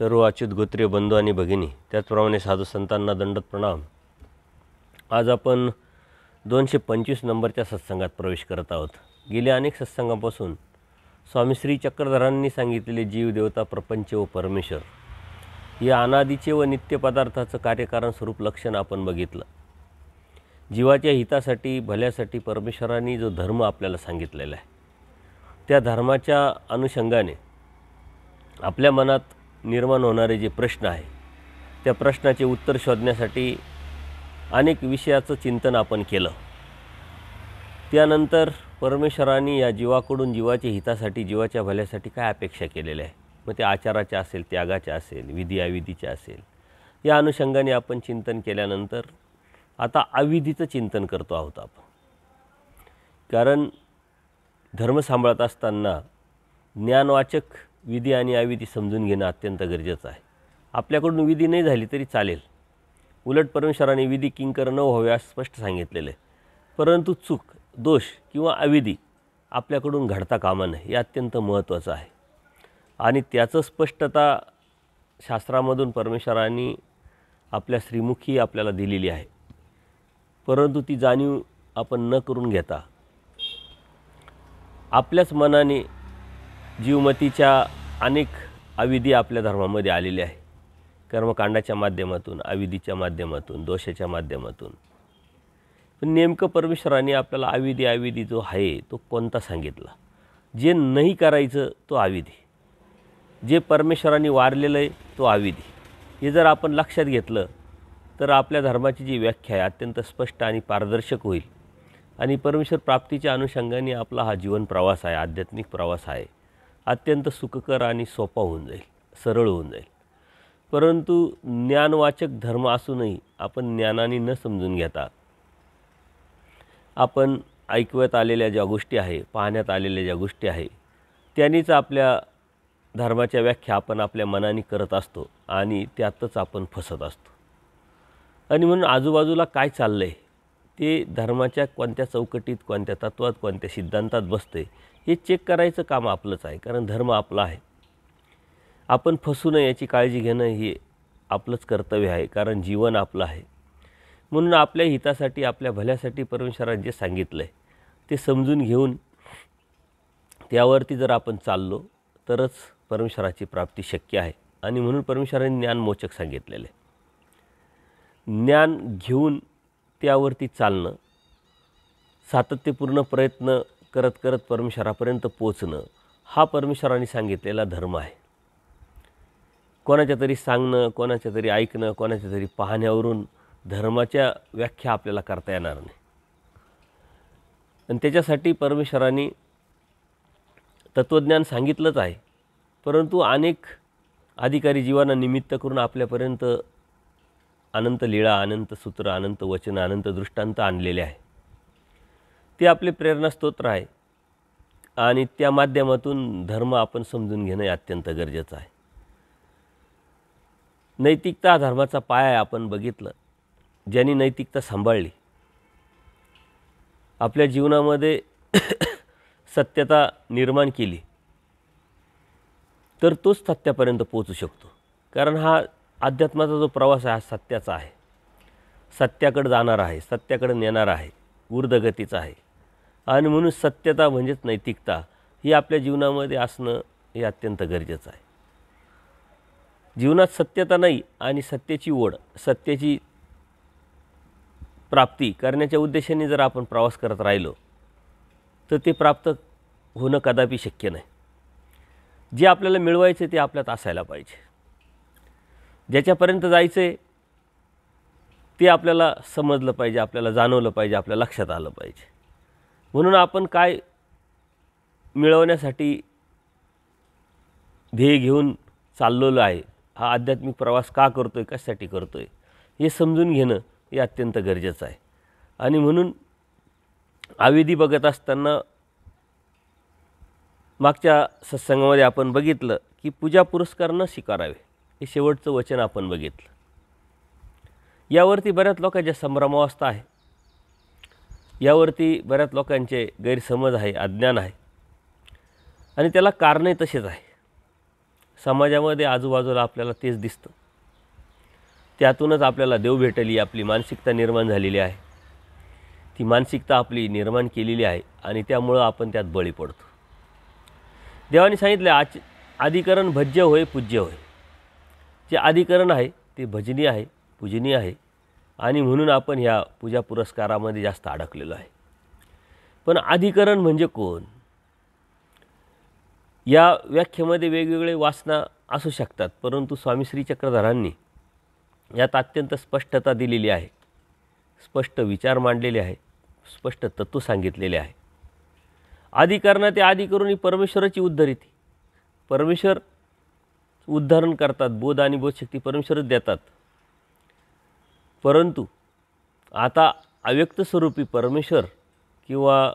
सर्व अच्युत गोत्रीय बंधू आणि भगिनी, त्याचप्रमाणे साधू संतांना दंडवत प्रणाम। आज आपण 225 नंबरच्या सत्संगात प्रवेश करत आहोत। गेल्या अनेक सत्संगापासून स्वामी श्री चक्रधरांनी सांगितलेले जीव, देवता, प्रपंच व परमेश्वर या अनादीचे व नित्य पदार्थाचं कार्यकारण स्वरूप लक्षण आपण बघितलं। जीवाच्या हितासाठी, भल्यासाठी परमेश्वरांनी जो धर्म आपल्याला सांगितलेला आहे, त्या धर्माच्या अनुषंगाने आपल्या मनात निर्माण होणारे जे प्रश्न आहे, त्या प्रश्नाचे उत्तर शोधण्यासाठी अनेक विषयाचं चिंतन आपण केलं। त्यानंतर परमेश्वरांनी या जीवाकडून जीवाच्या हितासाठी, जीवाच्या भल्यासाठी काय अपेक्षा केलेल्या आहे, मग ते आचाराच्या असेल, त्यागाच्या असेल, विधी अविधीच्या असेल, या अनुषंगाने आपण चिंतन केल्यानंतर आता अविधीचं चिंतन करतो आहोत आपण। कारण धर्म सांभाळत असताना ज्ञानवाचक विधी आणि अविधी समजून घेणं अत्यंत गरजेचं आहे। आपल्याकडून विधी नाही झाली तरी चालेल, उलट परमेश्वराने विधी किंकर न व्हावे असं स्पष्ट सांगितलेलं आहे। परंतु चूक, दोष किंवा अविधी आपल्याकडून घडता कामा नये, हे अत्यंत महत्त्वाचं आहे। आणि त्याचं स्पष्टता शास्त्रामधून परमेश्वराने आपल्या श्रीमुखी आपल्याला दिलेली आहे। परंतु ती जाणीव आपण न करून घेता आपल्याच मनाने जीवमतीच्या अनेक अविधी आपल्या धर्मामध्ये आलेले आहे। कर्मकांडाच्या माध्यमातून, अविधीच्या माध्यमातून, दोषाच्या माध्यमातून। पण नेमकं परमेश्वराने आपल्याला अविधी जो आहे तो कोणता सांगितला? जे नाही करायचं तो अविधी, जे परमेश्वराने वारलेलं आहे तो अविधी। हे जर आपण लक्षात घेतलं तर आपल्या धर्माची जी व्याख्या आहे अत्यंत स्पष्ट आणि पारदर्शक होईल। आणि परमेश्वर प्राप्तीच्या अनुषंगाने आपला हा जीवन प्रवास आहे, आध्यात्मिक प्रवास आहे, अत्यंत सुखकर आणि सोपा होऊन जाईल, सरळ होऊन जाईल। परंतु ज्ञानवाचक धर्म असूनही आपण ज्ञानाने न समजून घेता आपण ऐकवत आलेल्या ज्या गोष्टी आहे, पाहण्यात आलेल्या ज्या गोष्टी आहे, त्यांनीच आपल्या धर्माच्या व्याख्या आपण आपल्या मनाने करत असतो आणि त्यातच आपण फसत असतो। आणि म्हणून आजूबाजूला काय चाललं आहे ते धर्माच्या कोणत्या चौकटीत, कोणत्या तत्वात, कोणत्या सिद्धांतात बसते हे चेक करायचं काम आपलंच आहे। कारण धर्म आपला आहे, आपण फसू नये याची काळजी घेणं हे आपलंच कर्तव्य आहे। कारण जीवन आपलं आहे, म्हणून आपल्या हितासाठी, आपल्या भल्यासाठी परमेश्वराने जे सांगितलं आहे ते समजून घेऊन त्यावरती जर आपण चाललो तरच परमेश्वराची प्राप्ती शक्य आहे। आणि म्हणून परमेश्वराने ज्ञानमोचक सांगितलेलं आहे। ज्ञान घेऊन त्यावरती चालणं, सातत्यपूर्ण प्रयत्न करत करत परमेश्वरापर्यंत पोचणं, हा परमेश्वराने सांगितलेला धर्म आहे। कोणाच्या तरी सांगणं, कोणाच्या तरी ऐकणं, कोणाच्या तरी पाहण्यावरून धर्माच्या व्याख्या आपल्याला करता येणार नाही। आणि त्याच्यासाठी परमेश्वराने तत्त्वज्ञान सांगितलंच आहे, परंतु अनेक अधिकारी जीवांना निमित्त करून आपल्यापर्यंत अनंत लीळा, अनंत सूत्र, अनंत वचन, अनंत दृष्टांत आणलेले आहे। ते आपले प्रेरणास्तोत्र आहे आणि त्या माध्यमातून धर्म आपण समजून घेणं हे अत्यंत गरजेचं आहे। नैतिकता हा धर्माचा पाया आहे। आपण बघितलं, ज्यांनी नैतिकता सांभाळली, आपल्या जीवनामध्ये सत्यता निर्माण केली, तर तोच सत्यापर्यंत पोहोचू शकतो। कारण हा अध्यात्माचा जो प्रवास आहे हा सत्याचा आहे, सत्याकडे जाणार आहे, सत्याकडे नेणार आहे, ऊर्ध्वगतीचा आहे। आणि म्हणून सत्यता म्हणजेच नैतिकता ही आपल्या जीवनामध्ये असणं हे अत्यंत गरजेचं आहे। जीवनात सत्यता नाही आणि सत्याची ओढ, सत्याची प्राप्ती करण्याच्या उद्देशाने जर आपण प्रवास करत राहिलो तर ते प्राप्त होणं कदापि शक्य नाही। जे आपल्याला मिळवायचं ते आपल्यात असायला पाहिजे, ज्याच्यापर्यंत जायचं आहे ते आपल्याला समजलं पाहिजे, आपल्याला जाणवलं पाहिजे, आपल्या लक्षात आलं पाहिजे। म्हणून आपण काय मिळवण्यासाठी ध्येय घेऊन चाललेलो आहे, हा आध्यात्मिक प्रवास का करतो आहे, कशासाठी करतो आहे, हे समजून घेणं हे अत्यंत गरजेचं आहे। आणि म्हणून अविधी बघत असताना मागच्या सत्संगामध्ये आपण बघितलं की पूजा पुरस्कार न स्वीकारावे, हे शेवटचं वचन आपण बघितलं। यावरती बऱ्याच लोकांच्या संभ्रमावस्था आहे, यावरती बऱ्याच लोकांचे गैरसमज आहे, अज्ञान आहे आणि त्याला कारणही तसेच आहे। समाजामध्ये आजूबाजूला आपल्याला तेच दिसतं. त्यातूनच आपल्याला देव भेटली आपली मानसिकता निर्माण झालेली आहे. ती मानसिकता आपली निर्माण केलेली आहे आणि त्यामुळं आपण त्यात बळी पडतो. देवाने सांगितलं आदिकरण भज्य होय पूज्य होय. जे आदिकरण आहे ते भजनीय आहे, पूजनीय आहे आणि म्हणून आपण ह्या पूजा पुरस्कारामध्ये जास्त अडकलेलो आहे. पण अधिकरण म्हणजे कोण? या व्याख्येमध्ये वेगवेगळे वासना असू शकतात, परंतु स्वामी श्री चक्रधरांनी यात अत्यंत स्पष्टता दिलेली आहे. स्पष्ट विचार मांडलेले आहे, स्पष्ट तत्त्व सांगितलेले आहे. आदिकरणात आदि करून ही परमेश्वराची उद्धरिती. परमेश्वर उद्धारण करतात. बोध आणि बोधशक्ती परमेश्वरच देतात. परंतु आता अव्यक्त स्वरूपी परमेश्वर किंवा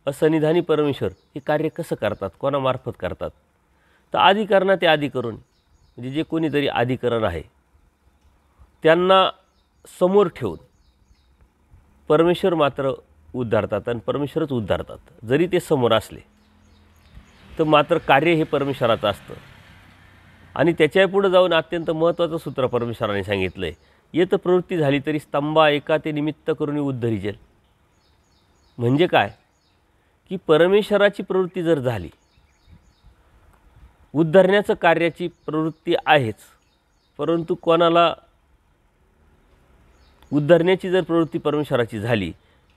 असन्निधानी परमेश्वर हे कार्य कसं करतात, कोणामार्फत करतात? तर आदिकरणात आदि करून म्हणजे जे कोणीतरी आदिकरण आहे त्यांना समोर ठेवून परमेश्वर मात्र उद्धारतात आणि परमेश्वरच उद्धारतात. जरी ते समोर असले तर मात्र कार्य हे परमेश्वराचं असतं. आणि त्याच्या पुढे जाऊन अत्यंत महत्त्वाचं सूत्र परमेश्वराने सांगितलं आहे, येत प्रवृत्ती झाली तरी स्तंभा एका ते निमित्त करून उद्धरिजेल. म्हणजे काय की परमेश्वराची प्रवृत्ती जर झाली, उद्धरण्याचं कार्याची प्रवृत्ती आहेच, परंतु कोणाला उद्धरण्याची जर प्रवृत्ती परमेश्वराची झाली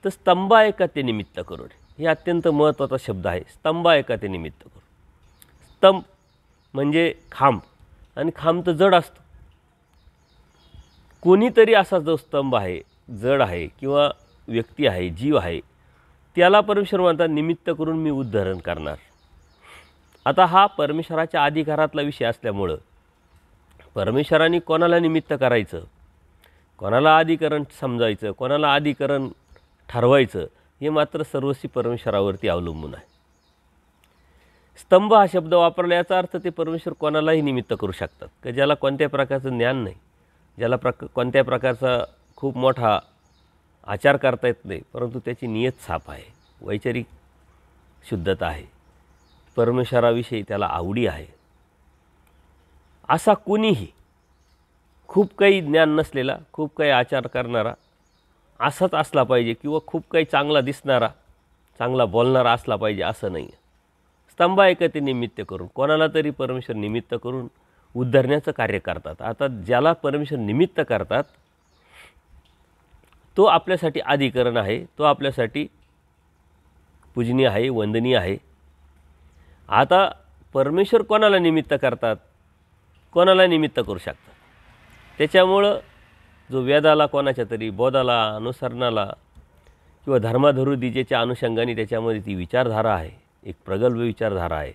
तर स्तंभा एका ते निमित्त करून, हे अत्यंत महत्त्वाचा शब्द आहे. स्तंभा एका ते निमित्त करून. स्तंभ म्हणजे खांब आणि खांब तर जड असतो. कोणीतरी असा जो स्तंभ आहे, जड आहे किंवा व्यक्ती आहे, जीव आहे, त्याला परमेश्वर म्हणतात निमित्त करून मी उद्धरण करणार. आता हा परमेश्वराच्या अधिकारातला विषय असल्यामुळं परमेश्वराने कोणाला निमित्त करायचं, कोणाला अधिकरण समजायचं, कोणाला अधिकरण ठरवायचं, हे मात्र सर्वस्वी परमेश्वरावरती अवलंबून आहे. स्तंभ हा शब्द वापरला याचा अर्थ ते परमेश्वर कोणालाही निमित्त करू शकतात. की ज्याला कोणत्या प्रकारचं ज्ञान नाही, ज्याला कोणत्या प्रकारचा खूप मोठा आचार करता येत नाही, परंतु त्याची नियत साफ आहे, वैचारिक शुद्धता आहे, परमेश्वराविषयी त्याला आवडी आहे, असा कुणीही खूप काही ज्ञान नसलेला, खूप काही आचार करणारा असाच असला पाहिजे किंवा खूप काही चांगला दिसणारा, चांगला बोलणारा असला पाहिजे असं नाही आहे. स्तंभ एकते निमित्त करून कोणाला तरी परमेश्वर निमित्त करून उद्धरण्याचं कार्य करतात. आता ज्याला परमेश्वर निमित्त करतात तो आपल्यासाठी अधिकरण आहे, तो आपल्यासाठी पूजनीय आहे, वंदनीय आहे. आता परमेश्वर कोणाला निमित्त करतात, कोणाला निमित्त करू शकतात. त्याच्यामुळं जो वेदाला, कोणाच्या तरी बोधाला, अनुसरणाला किंवा धर्माधरुदिजेच्या अनुषंगाने त्याच्यामध्ये ती विचारधारा आहे, एक प्रगल्भ विचारधारा आहे.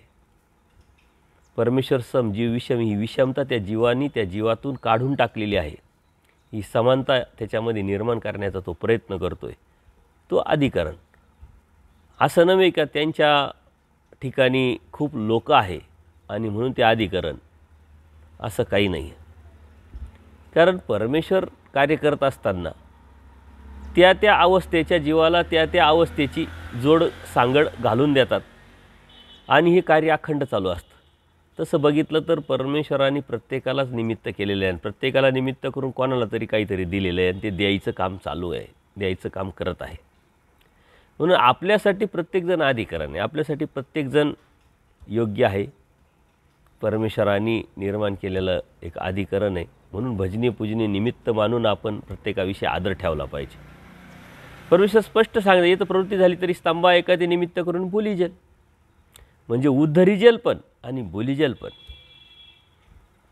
परमेश्वर सम जीव विषम, ही विषमता त्या जीवानी त्या जीवातून काढून टाकलेली आहे. ही समानता त्याच्यामध्ये निर्माण करण्याचा तो प्रयत्न करतो आहे, तो अधिकरण. असं नव्हे का त्यांच्या ठिकाणी खूप लोक आहे आणि म्हणून ते अधिकरण, असं काही नाही आहे. कारण परमेश्वर कार्य करत असताना त्या त्या अवस्थेच्या जीवाला त्या त्या अवस्थेची जोड सांगड घालून देतात आणि हे कार्य अखंड चालू असतं. तसं बघितलं तर परमेश्वराने प्रत्येकालाच निमित्त केलेलं आहे आणि प्रत्येकाला निमित्त करून कोणाला तरी काहीतरी दिलेलं आहे आणि ते द्यायचं काम चालू आहे, द्यायचं काम करत आहे. म्हणून आपल्यासाठी प्रत्येकजण अधिकरण आहे, आपल्यासाठी प्रत्येकजण योग्य आहे. परमेश्वराने निर्माण केलेलं एक अधिकरण आहे. म्हणून भजनीय पूजनीय निमित्त मानून आपण प्रत्येकाविषयी आदर ठेवला पाहिजे. परमेश्वर स्पष्ट सांगते, येतं प्रवृत्ती झाली तरी स्तंभा एका ते निमित्त करून बोलीजेल. म्हणजे उद्धरिजेल पण आणि बोलीजेल पण.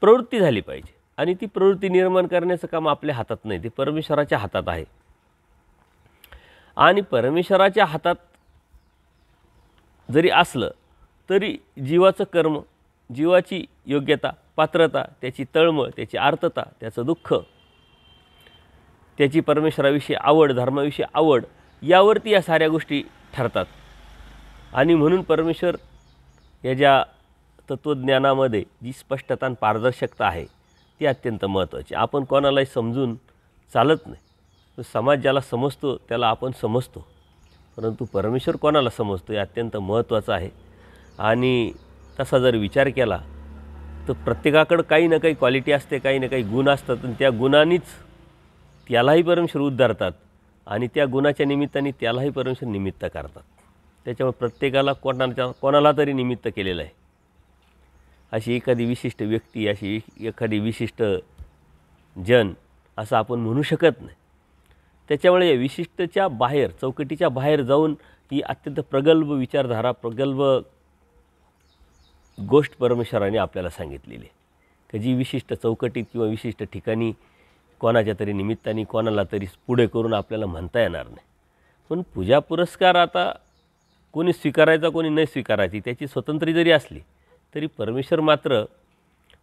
प्रवृत्ती झाली पाहिजे आणि ती प्रवृत्ती निर्माण करण्याचं काम आपल्या हातात नाही, ते परमेश्वराच्या हातात आहे. आणि परमेश्वराच्या हातात जरी असलं तरी जीवाचं कर्म, जीवाची योग्यता, पात्रता, त्याची तळमळ, त्याची आर्तता, त्याचं दुःख, त्याची परमेश्वराविषयी आवड, धर्माविषयी आवड, यावरती या साऱ्या गोष्टी ठरतात. आणि म्हणून परमेश्वर या ज्या तत्त्वज्ञानामध्ये जी स्पष्टता आणि पारदर्शकता आहे ती अत्यंत महत्त्वाची. आपण कोणालाही समजून चालत नाही. समाज ज्याला समजतो त्याला आपण समजतो, परंतु परमेश्वर कोणाला समजतो हे अत्यंत महत्त्वाचं आहे. आणि तसा जर विचार केला तर प्रत्येकाकडं काही ना काही क्वालिटी असते, काही ना काही गुण असतात आणि त्या गुणांनीच त्यालाही परमेश्वर उद्धारतात आणि त्या गुणाच्या निमित्ताने त्यालाही परमेश्वर निमित्त करतात. त्याच्यामुळे प्रत्येकाला कोणाला तरी निमित्त केलेलं आहे. अशी एखादी विशिष्ट व्यक्ती, अशी एखादी विशिष्ट जन असं आपण म्हणू शकत नाही. त्याच्यामुळे या विशिष्टच्या बाहेर, चौकटीच्या बाहेर जाऊन ही अत्यंत प्रगल्भ विचारधारा, प्रगल्भ गोष्ट परमेश्वराने आपल्याला सांगितलेली आहे की जी विशिष्ट चौकटीत किंवा विशिष्ट ठिकाणी कोणाच्या तरी निमित्ताने कोणाला तरी पुढे करून आपल्याला म्हणता येणार नाही. पण पूजा पुरस्कार आता कोणी स्वीकारायचा, कोणी नाही स्वीकारायची, त्याची स्वतंत्री जरी असली तरी परमेश्वर मात्र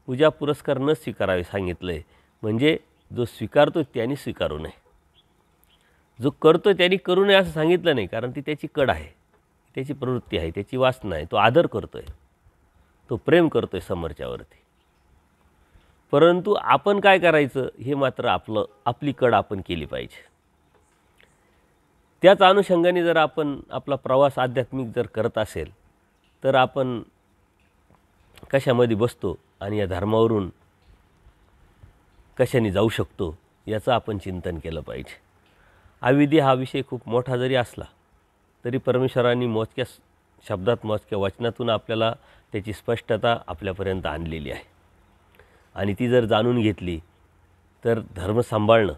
पूजा पुरस्कार न स्वीकारावे सांगितलं आहे. म्हणजे जो स्वीकारतो त्याने स्वीकारू नये, जो करतो त्याने करू नये असं सांगितलं नाही. कारण ती त्याची कड आहे, त्याची प्रवृत्ती आहे, त्याची वासना आहे. तो आदर करतो आहे, तो प्रेम करतो आहे समोरच्यावरती. परंतु आपण काय करायचं हे मात्र आपली कड आपण केली पाहिजे. त्याच अनुषंगाने जर आपण आपला प्रवास आध्यात्मिक जर करत असेल तर आपण कशामध्ये बसतो आणि या धर्मावरून कशाने जाऊ शकतो याचं आपण चिंतन केलं पाहिजे. अविधी हा विषय खूप मोठा जरी असला तरी परमेश्वरांनी मोजक्या शब्दात, मोजक्या वचनातून आपल्याला त्याची स्पष्टता आपल्यापर्यंत आणलेली आहे. आणि ती जर जाणून घेतली तर धर्म सांभाळणं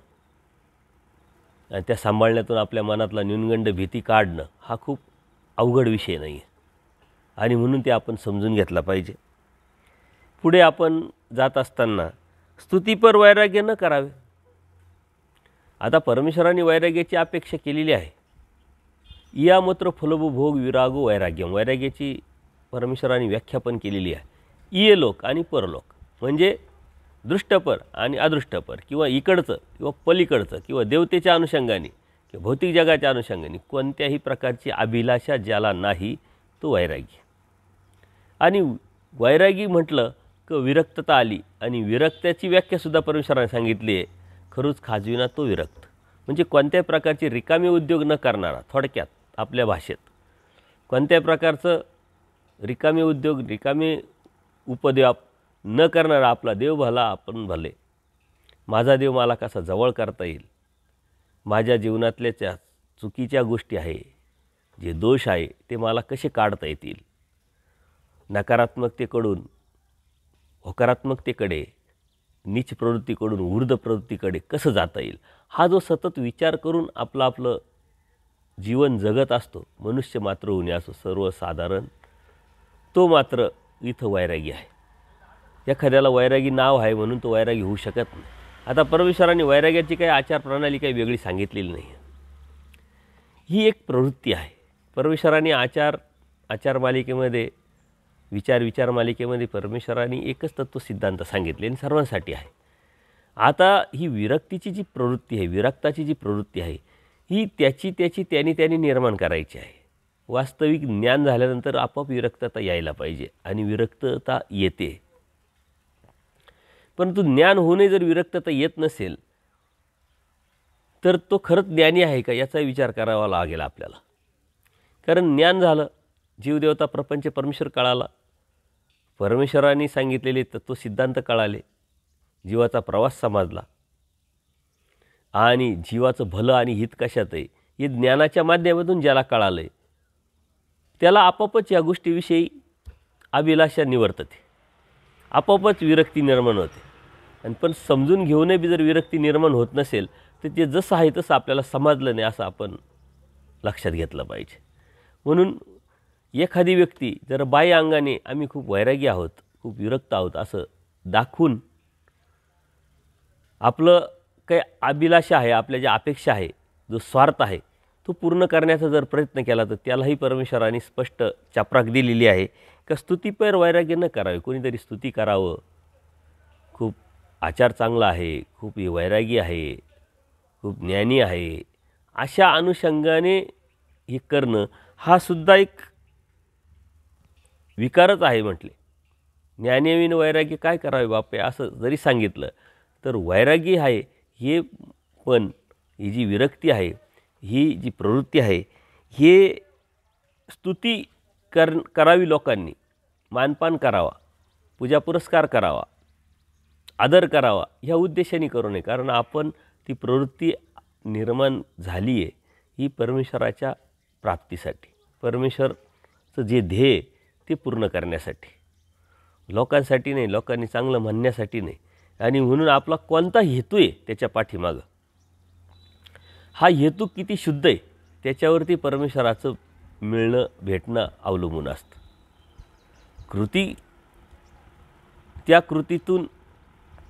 आणि त्या सांभाळण्यातून आपल्या मनातला न्यूनगंड, भीती काढणं हा खूप अवघड विषय नाही आहे. आणि म्हणून ते आपण समजून घेतला पाहिजे. पुढे आपण जात असताना स्तुतीपर वैराग्य न करावे. आता परमेश्वराने वैराग्याची अपेक्षा केलेली आहे. इयामत्र फलभोग विरागो वैराग्यम. वैराग्याची परमेश्वराने व्याख्या पण केलेली आहे. इयलोक आणि परलोक म्हणजे दृष्टपर आणि अदृष्टपर, किंवा इकडचं किंवा पलीकडचं, किंवा देवतेच्या अनुषंगाने किंवा भौतिक जगाच्या अनुषंगाने कोणत्याही प्रकारची अभिलाषा ज्याला नाही तो वैरागी. आणि वैरागी म्हटलं की विरक्तता आली. आणि विरक्त्याची व्याख्यासुद्धा परमेश्वराने सांगितली आहे. खरूच खाजविना तो विरक्त, म्हणजे कोणत्याही प्रकारचे रिकामे उद्योग न करणारा. थोडक्यात आपल्या भाषेत कोणत्याही प्रकारचं रिकामे उद्योग, रिकामे उपद्व्याप न करणारा आपला देव भला आपण भले. माझा देव मला कसा जवळ करता येईल, माझ्या जीवनातल्या ज्या चुकीच्या गोष्टी आहे, जे दोष आहे ते मला कसे काढता येतील, नकारात्मकतेकडून होकारात्मकतेकडे, नीच प्रवृत्तीकडून ऊर्ध्व प्रवृत्तीकडे कसं जाता येईल, हा जो सतत विचार करून आपलं जीवन जगत असतो मनुष्य मात्र होणे असो सर्वसाधारण, तो मात्र इथं वैरागी आहे. एखाद्याला वैरागी नाव आहे म्हणून तो वैरागी होऊ शकत नाही. आता परमेश्वराने वैराग्याची काही आचारप्रणाली काही वेगळी सांगितलेली नाही. ही एक प्रवृत्ती आहे. परमेश्वराने आचार मालिकेमध्ये, विचार मालिकेमध्ये परमेश्वराने एकच तत्व सिद्धांत सांगितले आणि सर्वांसाठी आहे. आता ही विरक्तीची जी प्रवृत्ती आहे, विरक्ताची जी प्रवृत्ती आहे, ही त्याने निर्माण करायची आहे. वास्तविक ज्ञान झाल्यानंतर आपोआप विरक्तता यायला पाहिजे आणि विरक्तता येते. परंतु ज्ञान होऊनही जर विरक्तता येत नसेल तर तो खरंच ज्ञानी आहे का याचा विचार करावा लागेल आपल्याला. कारण ज्ञान झालं, जीवदेवता प्रपंच परमेश्वर कळाला, परमेश्वरांनी सांगितलेले तत्व सिद्धांत कळाले, जीवाचा प्रवास समजला आणि जीवाचं भलं आणि हित कशात आहे हे ज्ञानाच्या माध्यमातून ज्याला कळालं आहे त्याला आपोआपच या गोष्टीविषयी अभिलाषा निवर्तते, आपोआपच विरक्ती निर्माण होते. आणि पण समजून घेऊनही बी जर विरक्ती निर्माण होत नसेल तर ते जसं आहे तसं आपल्याला समजलं नाही असं आपण लक्षात घेतलं पाहिजे. म्हणून एखादी व्यक्ती जर बाह्य अंगाने आम्ही खूप वैरागी आहोत, खूप विरक्त आहोत असं दाखवून आपलं काही अभिलाषा आहे, आपल्या ज्या अपेक्षा आहे, जो स्वार्थ आहे तो पूर्ण करण्याचा जर प्रयत्न केला तर त्यालाही परमेश्वराने स्पष्ट चपराक दिलेली आहे का स्तुतीपर वैराग्य न करावे. कोणीतरी स्तुती करावं, खूप आचार चांगला आहे, खूप वैरागी आहे, खूप ज्ञानी आहे, अशा अनुषंगाने हे करणं हा सुद्धा एक विकारच आहे म्हटले. ज्ञानीविन वैरागी काय करावे बापे असं जरी सांगितलं तर वैरागी आहे हे पण, ही जी विरक्ती आहे, ही जी प्रवृत्ती आहे, हे स्तुती करावी, लोकांनी मानपान करावा, पूजा पुरस्कार करावा, आदर करावा ह्या उद्देशाने करू नये. कारण आपण ती प्रवृत्ती निर्माण झाली आहे ही परमेश्वराच्या प्राप्तीसाठी, परमेश्वरचं जे ध्येय ते पूर्ण करण्यासाठी, लोकांसाठी नाही, लोकांनी चांगलं म्हणण्यासाठी नाही. आणि म्हणून आपला कोणता हेतू आहे त्याच्या पाठीमागं, हा हेतू किती शुद्ध आहे त्याच्यावरती परमेश्वराचं मिळणं भेटणं अवलंबून असतं. कृती, त्या कृतीतून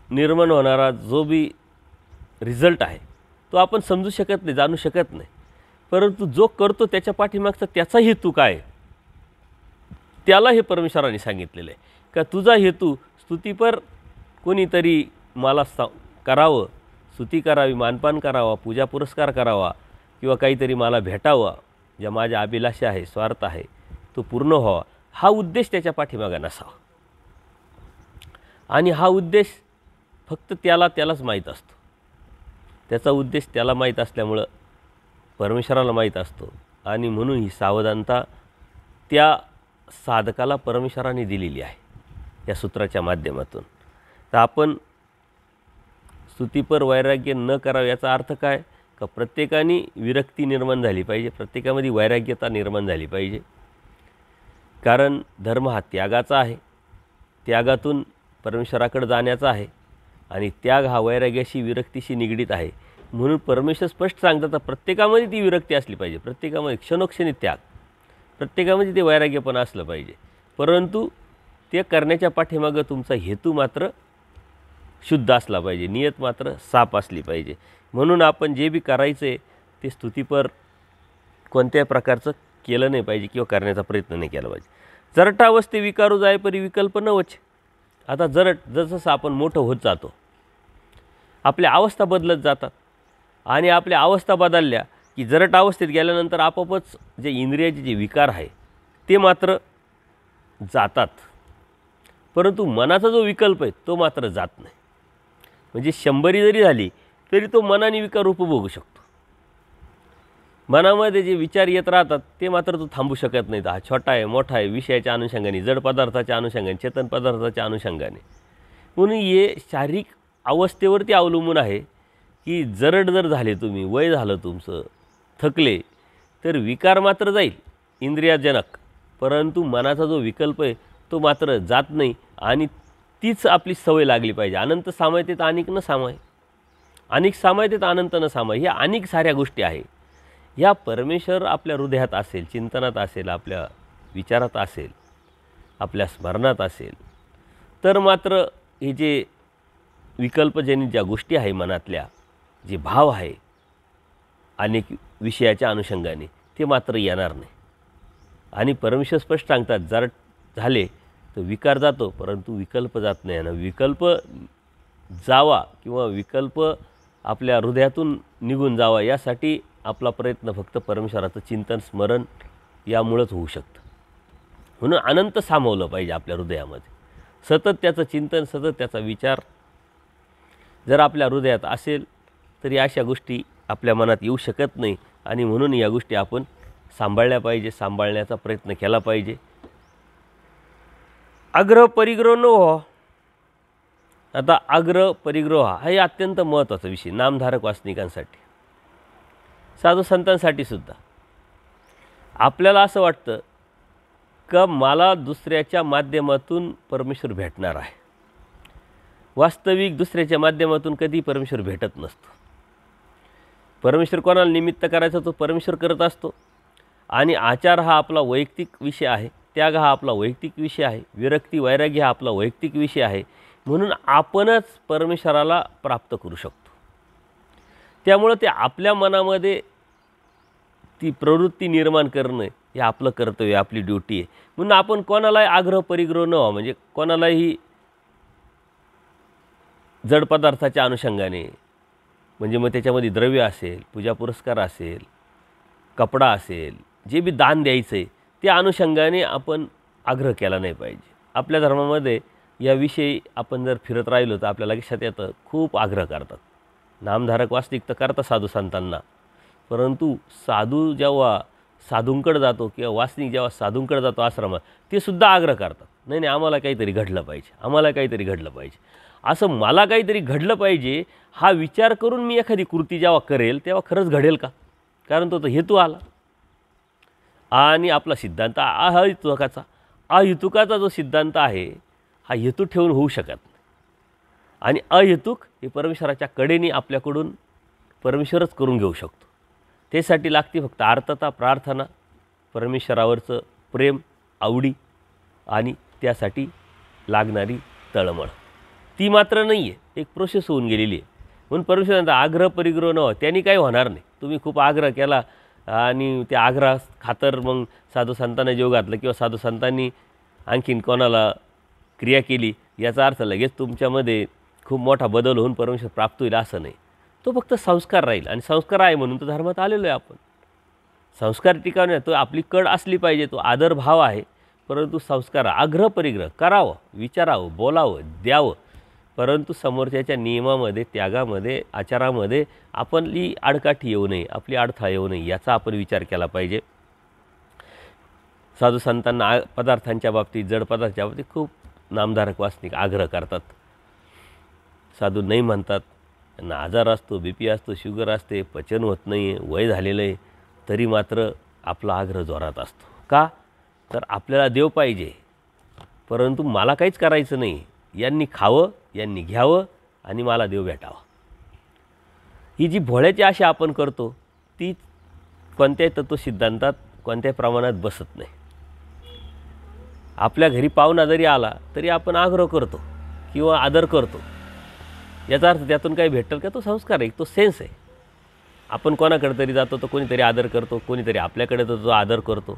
निर्माण होणारा जो बी रिझल्ट आहे तो आपण समजू शकत नाही, जाणू शकत नाही. परंतु जो करतो त्याच्या पाठीमागचा त्याचा हेतू काय, त्याला हे परमेश्वराने सांगितलेलं आहे का तुझा हेतू स्तुतीपर कोणीतरी मला करावं, स्तुती करावी, मानपान करावा, पूजा पुरस्कार करावा किंवा काहीतरी मला भेटावं, ज्या माझ्या अभिलाषा आहे, स्वार्थ आहे तो पूर्ण व्हावा, हा उद्देश त्याच्या पाठीमागं नसावा. आणि हा उद्देश फक्त त्यालाच माहीत असतो. त्याचा उद्देश त्याला माहीत असल्यामुळं परमेश्वराला माहीत असतो. आणि म्हणून ही सावधानता त्या साधकाला परमेश्वराने दिलेली आहे या सूत्राच्या माध्यमातून. तर आपण स्तुतीपर वैराग्य न करावं याचा अर्थ काय, का प्रत्येकाने विरक्ती निर्माण झाली पाहिजे, प्रत्येकामध्ये वैराग्यता निर्माण झाली पाहिजे. कारण धर्म हा त्यागाचा आहे, त्यागातून परमेश्वराकडे जाण्याचा आहे. आणि त्याग हा वैराग्याशी विरक्तीशी निगडीत आहे. म्हणून परमेश्वर स्पष्ट सांगतात प्रत्येकामध्ये ती विरक्ती असली पाहिजे, प्रत्येकामध्ये क्षणोक्षणी त्याग, प्रत्येकामध्ये ते वैराग्य पण असलं पाहिजे. परंतु ते करण्याच्या पाठीमागं तुमचा हेतू मात्र शुद्ध असला पाहिजे, नियत मात्र साफ असली पाहिजे. म्हणून आपण जे बी करायचं आहे ते स्तुतीपर कोणत्याही प्रकारचं केलं नाही पाहिजे किंवा करण्याचा प्रयत्न नाही केला पाहिजे. जरटावस्थे विकारू जाय परी विकल्प नवच. आता जसं आपण मोठं होत जातो आपल्या अवस्था बदलत जातात. आणि आपल्या अवस्था बदलल्या की जरट अवस्थेत गेल्यानंतर आपोआपच जे इंद्रियाचे जे विकार आहे ते मात्र जातात. परंतु मनाचा जो विकल्प आहे तो मात्र जात नाही. म्हणजे 100 जरी झाली तरी तो मनाने विकार उपभोगू शकतो. मनामध्ये जे विचार येत राहतात ते मात्र तो थांबू शकत नाही. हा छोटा आहे, मोठा आहे, विषयाच्या अनुषंगाने, जड पदार्थाच्या अनुषंगाने, चेतन पदार्थाच्या अनुषंगाने. म्हणून हे शारीरिक अवस्थेवरती अवलंबून आहे की जरड जर झाले, तुम्ही वय झालं तुमचं, थकले, तर विकार मात्र जाईल इंद्रियाजनक. परंतु मनाचा जो विकल्प आहे तो मात्र जात नाही. आणि तीच आपली सवय लागली पाहिजे. अनंत सामायतेत अनेक न सामाय, अनेक सामायतेत अनंत न सामाय, ह्या अनेक साऱ्या गोष्टी आहे. ह्या परमेश्वर आपल्या हृदयात असेल, चिंतनात असेल, आपल्या विचारात असेल, आपल्या स्मरणात असेल, तर मात्र हे जे विकल्पजनित ज्या गोष्टी आहे मनातल्या, जे भाव आहे अनेक विषयाच्या अनुषंगाने, ते मात्र येणार नाही. आणि परमेश्वर स्पष्ट सांगतात जर झाले तर विकार जातो परंतु विकल्प जात नाही. आणि विकल्प जावा किंवा विकल्प आपल्या हृदयातून निघून जावा यासाठी आपला प्रयत्न फक्त परमेश्वराचं चिंतन स्मरण यामुळंच होऊ शकतं. म्हणून अनंत सामावलं पाहिजे आपल्या हृदयामध्ये. सतत त्याचं चिंतन, सतत त्याचा विचार जर आपल्या हृदयात असेल तरी अशा गोष्टी आपल्या मनात येऊ शकत नाही. आणि म्हणून या गोष्टी आपण सांभाळल्या पाहिजे, सांभाळण्याचा प्रयत्न केला पाहिजे. आग्रह परिग्रह न हो. आता आग्रह परिग्रह हा हे अत्यंत महत्त्वाचा विषय नामधारक वासनिकांसाठी, साधू संतांसाठी सुद्धा. आपल्याला असं वाटतं का मला दुसऱ्याच्या माध्यमातून परमेश्वर भेटणार आहे. वास्तविक दुसऱ्याच्या माध्यमातून कधी परमेश्वर भेटत नसतो. परमेश्वर कोणाला निमित्त करायचा तो परमेश्वर करत असतो. आणि आचार हा आपला वैयक्तिक विषय आहे, त्याग हा आपला वैयक्तिक विषय आहे, विरक्ती वैराग्य हा आपला वैयक्तिक विषय आहे. म्हणून आपणच परमेश्वराला प्राप्त करू शकतो. त्यामुळं ते आपल्या मनामध्ये ती प्रवृत्ती निर्माण करणं हे आपलं कर्तव्य, आपली ड्युटी आहे. म्हणून आपण कोणालाही आग्रह परिग्रह न व्हा, म्हणजे कोणालाही जड पदार्थाच्या अनुषंगाने, म्हणजे मग त्याच्यामध्ये द्रव्य असेल, पूजा पुरस्कार असेल, कपडा असेल, जे बी दान द्यायचं आहे त्या अनुषंगाने आपण आग्रह केला नाही पाहिजे. आपल्या धर्मामध्ये याविषयी आपण जर फिरत राहिलो तर आपल्या लक्षात येतं खूप आग्रह करतात. नामधारक वास्तविक तर करतात साधू संतांना, परंतु साधू जेव्हा साधूंकडे जातो किंवा वासनिक जेव्हा साधूंकडे जातो आश्रमात, ते सुद्धा आग्रह करतात नाही नाही आम्हाला काहीतरी घडलं पाहिजे, आम्हाला काहीतरी घडलं पाहिजे. असं मला काहीतरी घडलं पाहिजे हा विचार करून मी एखादी कृती जेव्हा करेल तेव्हा खरंच घडेल का? कारण तो हेतू आला. आणि आपला सिद्धांत अहेतुकाचा जो सिद्धांत आहे हा हेतू ठेवून होऊ शकत नाही. आणि अहेतुक हे परमेश्वराच्या कडेने आपल्याकडून परमेश्वरच करून घेऊ शकतो. त्यासाठी लागते फक्त आर्तता, प्रार्थना, परमेश्वरावरचं प्रेम, आवडी आणि त्यासाठी लागणारी तळमळ. ती मात्र नाही आहे, एक प्रोसेस होऊन गेलेली आहे. म्हणून परमेश्वरांचा आग्रह परिग्रह न त्यांनी काही होणार नाही. तुम्ही खूप आग्रह केला आणि त्या आग्रह खातर मग साधू संतांना जीव घातलं किंवा साधू संतांनी आणखीन कोणाला क्रिया केली याचा अर्थ लगेच तुमच्यामध्ये खूप मोठा बदल होऊन परमेश्वर प्राप्त होईल असं नाही. तो फक्त संस्कार राहील. आणि संस्कार आहे म्हणून तर धर्मात आलेलो आहे आपण. संस्कार टिकावणे तो आपली कड असली पाहिजे, तो आदरभाव आहे. परंतु संस्कार आग्रह परिग्रह करावं, विचारावं, बोलावं, द्यावं. परंतु समोरच्याच्या नियमामध्ये, त्यागामध्ये, आचारामध्ये आपली आडकाठी येऊ नये, आपली अडथळा येऊ नये याचा आपण विचार केला पाहिजे. साधू संतांना पदार्थांच्या बाबतीत, जड पदार्थांच्या बाबतीत खूप नामधारक वासनिक आग्रह करतात. साधू नाही म्हणतात, त्यांना आजार असतो, BP असतो, शुगर असते, पचन होत नाही, वय झालेलं आहे, तरी मात्र आपला आग्रह जोरात असतो. का? तर आपल्याला देव पाहिजे, परंतु मला काहीच करायचं नाही. यांनी खावं, यांनी घ्यावं आणि मला देव भेटावा. ही जी भोळ्याची आशा आपण करतो ती कोणत्याही तत्वसिद्धांतात कोणत्याही प्रमाणात बसत नाही. आपल्या घरी पाहुणा जरी आला तरी आपण आग्रह करतो किंवा आदर करतो. याचा अर्थ त्यातून काही भेटेल का? तो संस्कार आहे, तो सेन्स आहे. आपण कोणाकडे तरी जातो तर कोणीतरी आदर करतो, कोणीतरी आपल्याकडे तर तो आदर करतो.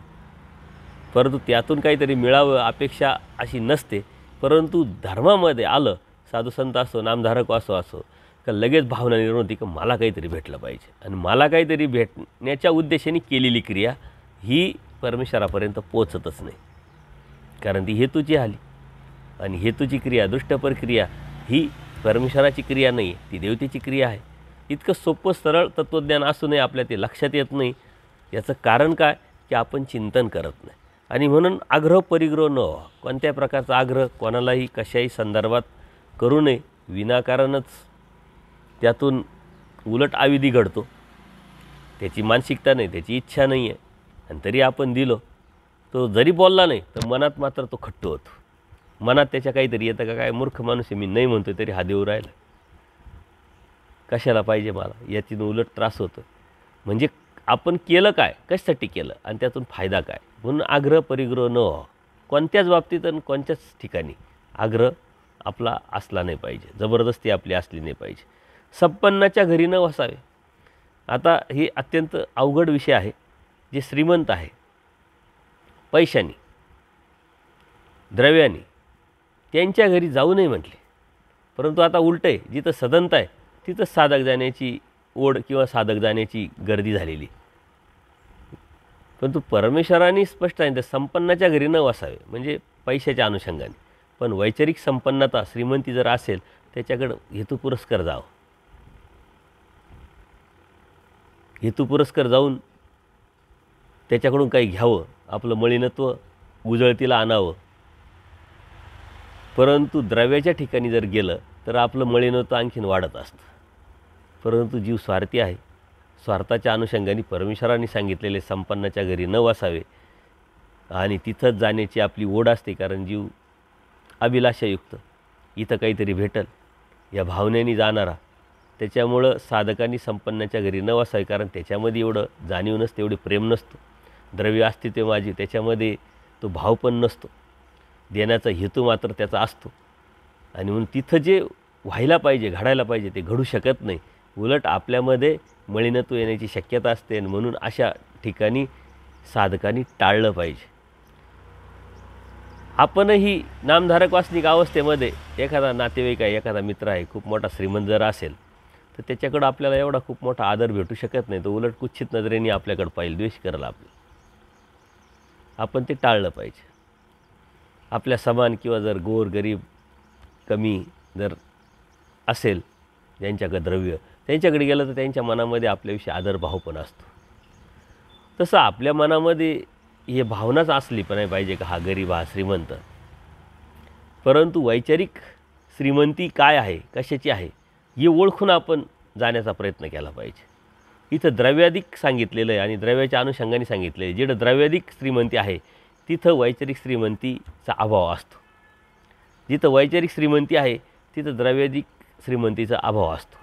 परंतु त्यातून काहीतरी मिळावं अपेक्षा अशी नसते. परंतु धर्मामध्ये आलं, साधुसंत असो, नामधारक असो का लगेच भावना निर्माण होती की मला काहीतरी भेटलं पाहिजे. आणि मला काहीतरी भेटण्याच्या उद्देशाने केलेली क्रिया ही परमेश्वरापर्यंत पोचतच नाही, कारण ती हेतूची आली. आणि हेतूची क्रिया, दुष्टप्रक्रिया ही परमेश्वराची क्रिया नाही, ती देवतेची क्रिया आहे. इतकं सोपं सरळ तत्त्वज्ञान असूनही आपल्या ते लक्षात येत नाही. याचं कारण काय? की आपण चिंतन करत नाही. आणि म्हणून आग्रह परिग्रह न व्हा. कोणत्याही प्रकारचा आग्रह कोणालाही कशाही संदर्भात करू नये. विनाकारणच त्यातून उलट अविधी घडतो. त्याची मानसिकता नाही, त्याची इच्छा नाही आहे, आणि तरी आपण दिलो. तो जरी बोलला नाही तर मनात मात्र तो खट्टू होतो. मनात त्याच्या काहीतरी येतं का काय मूर्ख माणूस आहे, मी नाही म्हणतो तरी हा देऊ राहिला, कशाला पाहिजे मला, याची उलट त्रास होतो. म्हणजे आपण केलं काय, कशासाठी केलं आणि त्यातून फायदा काय. म्हणून आग्रह परिग्रह न व्हा. कोणत्याच बाबतीत आणि कोणत्याच ठिकाणी आग्रह आपला असला नाही पाहिजे, जबरदस्ती आपली असली नाही पाहिजे. संपन्नाच्या घरी न वसावे. आता हे अत्यंत अवघड विषय आहे. जे श्रीमंत आहे पैशाने, द्रव्याने, त्यांच्या घरी जाऊ नये म्हटले. परंतु आता उलट आहे, जिथं सदनता आहे तिथंच साधक जाण्याची ओढ किंवा साधक जाण्याची गर्दी झालेली. परंतु परमेश्वराने स्पष्ट सांगितलं संपन्नाच्या घरी न वसावे, म्हणजे पैशाच्या अनुषंगाने. पण वैचारिक संपन्नता, श्रीमंती जर असेल त्याच्याकडं हेतुपुरस्कर जावं. हेतुपुरस्कर जाऊन त्याच्याकडून काही घ्यावं, आपलं मलिनत्व उजळतीला आणावं. परंतु द्रव्याच्या ठिकाणी जर गेलं तर आपलं मलिनत्व आणखीन वाढत असतं. परंतु जीव स्वार्थी आहे. स्वार्थाच्या अनुषंगाने परमेश्वराने सांगितलेले संपन्नाच्या घरी न वसावे आणि तिथंच जाण्याची आपली ओढ असते. कारण जीव अभिलाषायुक्त, इथं काहीतरी भेटल या भावनेने जाणारा. त्याच्यामुळं साधकांनी संपन्नाच्या घरी न वसावे, कारण त्याच्यामध्ये एवढं जाणीव नसते, एवढे प्रेम नसतं. द्रव्य अस्तित्व माझी, त्याच्यामध्ये तो भाव पण नसतो. देण्याचा हेतू मात्र त्याचा असतो. आणि म्हणून तिथं जे व्हायला पाहिजे, घडायला पाहिजे ते घडू शकत नाही. उलट आपल्यामध्ये मलिनत्व येण्याची शक्यता असते. आणि म्हणून अशा ठिकाणी साधकांनी टाळलं पाहिजे. आपणही नामधारक वासनिक अवस्थेमध्ये एखादा नातेवाईक आहे, एखादा मित्र आहे, खूप मोठा श्रीमंत जर असेल तर त्याच्याकडं आपल्याला एवढा खूप मोठा आदर भेटू शकत नाही. तो उलट कुच्छित नजरेने आपल्याकडं पाहिजे, द्वेष करेल आपलं. आपण ते टाळलं पाहिजे. आपल्या समान किंवा जर गोर गरीब कमी जर असेल ज्यांच्याकडे द्रव्य, त्यांच्याकडे गेलं तर त्यांच्या मनामध्ये आपल्याविषयी आदरभाव पण असतो. तसं आपल्या मनामध्ये हे भावनाच असली पण नाही पाहिजे का हा गरीब, हा श्रीमंत. परंतु वैचारिक श्रीमंती काय आहे, कशाची आहे हे ओळखून आपण जाण्याचा प्रयत्न केला पाहिजे. इथं द्रव्याधिक सांगितलेलं आहे आणि द्रव्याच्या अनुषंगाने सांगितलं आहे. जिथं द्रव्याधिक श्रीमंती आहे तिथं वैचारिक श्रीमंतीचा अभाव असतो. जिथं वैचारिक श्रीमंती आहे तिथं द्रव्याधिक श्रीमंतीचा अभाव असतो.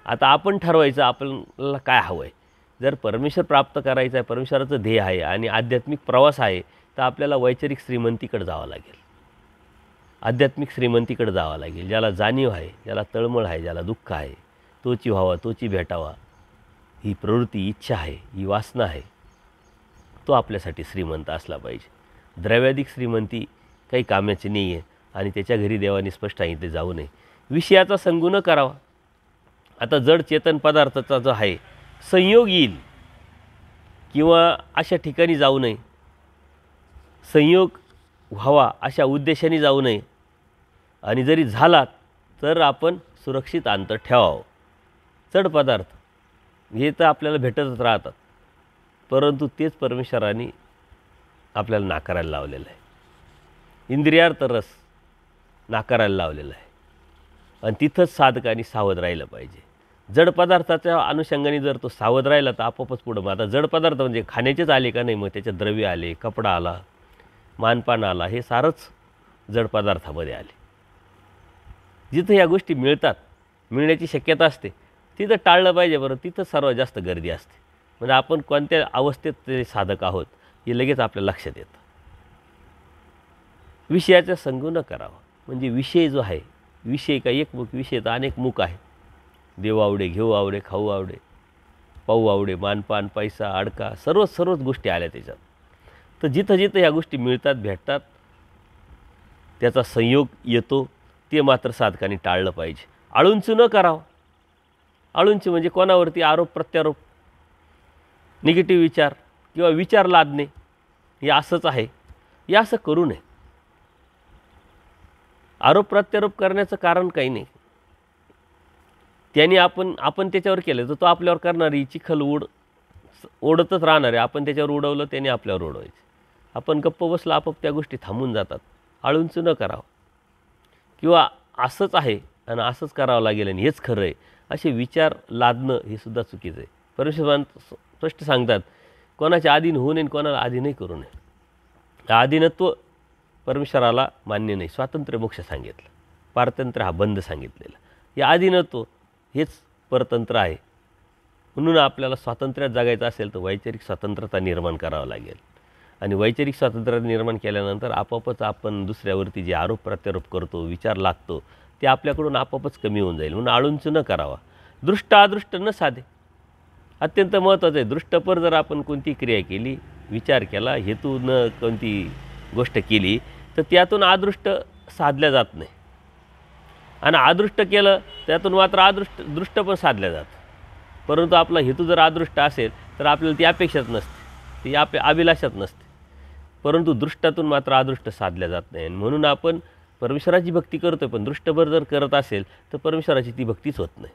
आता आपण ठरवायचं आपल्याला काय हवं आहे. जर परमेश्वर प्राप्त करायचं आहे, परमेश्वराचं ध्येय आहे आणि आध्यात्मिक प्रवास आहे, तर आपल्याला वैचारिक श्रीमंतीकडे जावं लागेल, आध्यात्मिक श्रीमंतीकडे जावं लागेल. ज्याला जाणीव आहे, ज्याला तळमळ आहे, ज्याला दुःख आहे, तोची व्हावा, तोची भेटावा, ही प्रवृत्ती, इच्छा आहे, ही वासना आहे, तो आपल्यासाठी श्रीमंत असला पाहिजे. द्रव्याधिक श्रीमंती काही कामाची नाही आहे आणि त्याच्या घरी देवाने स्पष्ट सांगितले जाऊ नये. विषयाचा संग न करावा. आता जड चेतन पदार्थाचा जो आहे संयोग येईल किंवा अशा ठिकाणी जाऊ नये, संयोग व्हावा अशा उद्देशाने जाऊ नये आणि जरी झाला तर आपण सुरक्षित अंतर ठेवावं. जड पदार्थ हे तर आपल्याला भेटतच राहतात, परंतु तेच परमेश्वराने आपल्याला नाकारायला लावलेलं आहे. इंद्रियार्थ रस नाकारायला लावलेला आहे आणि तिथंच साधकाने सावध राहिलं पाहिजे. जड पदार्थाच्या अनुषंगाने जर तो सावध राहिला तर आपोआपच पुढं. मग आता जड पदार्थ म्हणजे खाण्याचेच आले का नाही, मग त्याच्यात द्रव्य आले, कपडा आला, मानपान आला, हे सारंच जड पदार्थामध्ये आले. जिथं या गोष्टी मिळतात, मिळण्याची शक्यता असते, तिथं टाळलं पाहिजे. बरं, तिथं सर्वात जास्त गर्दी असते. म्हणजे आपण कोणत्या अवस्थेत ते साधक आहोत हे लगेच आपल्या लक्षात येतं. विषयाचा संग न करावा. म्हणजे विषय जो आहे, विषय का एक मुख, विषय तर अनेक मुख आहे. देव आवडे, घेऊ आवडे, खाऊ आवडे, पाहू आवडे, मानपान, पैसा, अडका, सर्वच गोष्टी आल्या त्याच्यात. तर जिथं जिथं ह्या गोष्टी मिळतात, भेटतात, त्याचा संयोग येतो, ते मात्र साधकाने टाळलं पाहिजे. आळुंच न करावं. आळुंची म्हणजे कोणावरती आरोप प्रत्यारोप, निगेटिव्ह विचार किंवा विचार लादणे, हे असंच आहे, हे असं करू नये. आरोप प्रत्यारोप करण्याचं कारण काही नाही. त्याने आपण त्याच्यावर केलं तर तो आपल्यावर करणारी चिखल ओढतच राहणार आहे. आपण त्याच्यावर उडवलं, त्याने आपल्यावर उडवायचं. आपण गप्प बसलं, आपोआप त्या गोष्टी थांबून जातात. आळुंच न करावं किंवा असंच आहे आणि असंच करावं लागेल आणि हेच खरं आहे, असे विचार लादणं हे सुद्धा चुकीचं आहे. परमेश्वर स्पष्ट सांगतात, कोणाच्या अधीन होऊ नये, कोणाला अधीनही करू नये. अधीनत्व परमेश्वराला मान्य नाही. स्वातंत्र्य मोक्ष सांगितलं, पारतंत्र्य हा बंद सांगितलेला. हे अधीनत्व हेच परतंत्र आहे. म्हणून आपल्याला स्वातंत्र्यात जगायचं असेल तर वैचारिक स्वतंत्रता निर्माण करावं लागेल. आणि वैचारिक स्वातंत्र्य निर्माण केल्यानंतर आपोआपच आपण दुसऱ्यावरती जे आरोप प्रत्यारोप करतो, विचार लागतो, ते आपल्याकडून आपोआपच कमी होऊन जाईल. म्हणून आळुंच न करावा. दृष्ट अदृष्ट न साधे, अत्यंत महत्त्वाचं आहे. दृष्टपर जर आपण कोणती क्रिया केली, विचार केला, हेतू न कोणती गोष्ट केली, तर त्यातून अदृष्ट साधल्या जात नाही. आणि अदृष्ट केलं त्यातून मात्र दृष्ट पण साधल्या जातं. परंतु आपला हेतू जर अदृष्ट असेल तर आपल्याला ती अपेक्षाच नसते, ती अभिलाषाच नसते. परंतु दृष्टातून मात्र अदृष्ट साधल्या जात नाही. म्हणून आपण परमेश्वराची भक्ती करतो, पण दृष्टभर जर करत असेल तर परमेश्वराची ती भक्तीच होत नाही.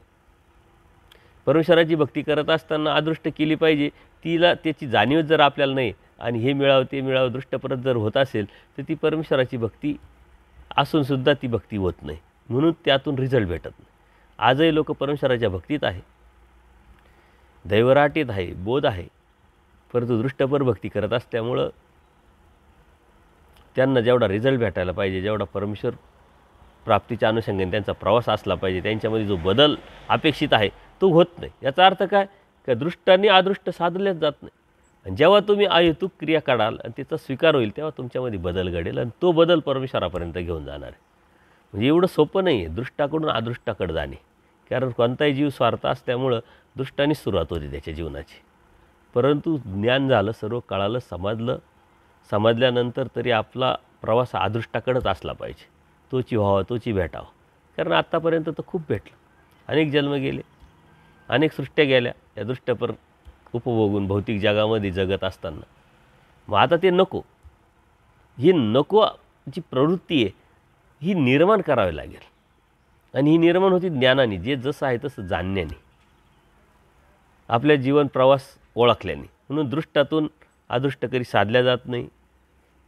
परमेश्वराची भक्ती करत असताना अदृष्ट केली पाहिजे, तिला त्याची जाणीव जर आपल्याला नाही आणि हे मिळावं ते मिळावं दृष्टपरत जर होत असेल तर ती परमेश्वराची भक्ती असूनसुद्धा ती भक्ती होत नाही. म्हणून त्यातून रिझल्ट भेटत नाही. आजही लोक परमेश्वराच्या भक्तीत आहे, दैवराटीत आहे, बोध आहे, परंतु दृष्टपर भक्ती करत असल्यामुळं त्यांना जेवढा रिझल्ट भेटायला पाहिजे, जेवढा परमेश्वर प्राप्तीच्या अनुषंगाने त्यांचा प्रवास असला पाहिजे, त्यांच्यामध्ये जो बदल अपेक्षित आहे तो होत नाही. याचा अर्थ काय, की दृष्टाने अदृष्ट साधल्याच जात नाही. आणि जेव्हा तुम्ही अहेतुक क्रिया काढाल आणि त्याचा स्वीकार होईल तेव्हा तुमच्यामध्ये बदल घडेल आणि तो बदल परमेश्वरापर्यंत घेऊन जाणार आहे. म्हणजे एवढं सोपं नाही आहे दृष्टाकडून अदृष्टाकडे जाणे. कारण कोणताही जीव स्वार्थ असल्यामुळं दृष्टानेच सुरुवात होती त्याच्या जीवनाची. परंतु ज्ञान झालं, सर्व कळालं, समजल्यानंतर तरी आपला प्रवास अदृष्टाकडेच असला पाहिजे. तोची व्हावा, तोची भेटावा. कारण आत्तापर्यंत तर खूप भेटलं, अनेक जन्म गेले, अनेक सृष्ट्या गेल्या या दृष्टपर उपभोगून भौतिक जगामध्ये जगत असताना. मग आता ते नको, ही नको जी प्रवृत्ती आहे ही निर्माण करावी लागेल. आणि ही निर्माण होती ज्ञानाने, जे जसं आहे तसं जाणण्याने, आपल्या जीवन प्रवास ओळखल्याने. म्हणून दृष्टातून अदृष्ट कधी साधल्या जात नाही,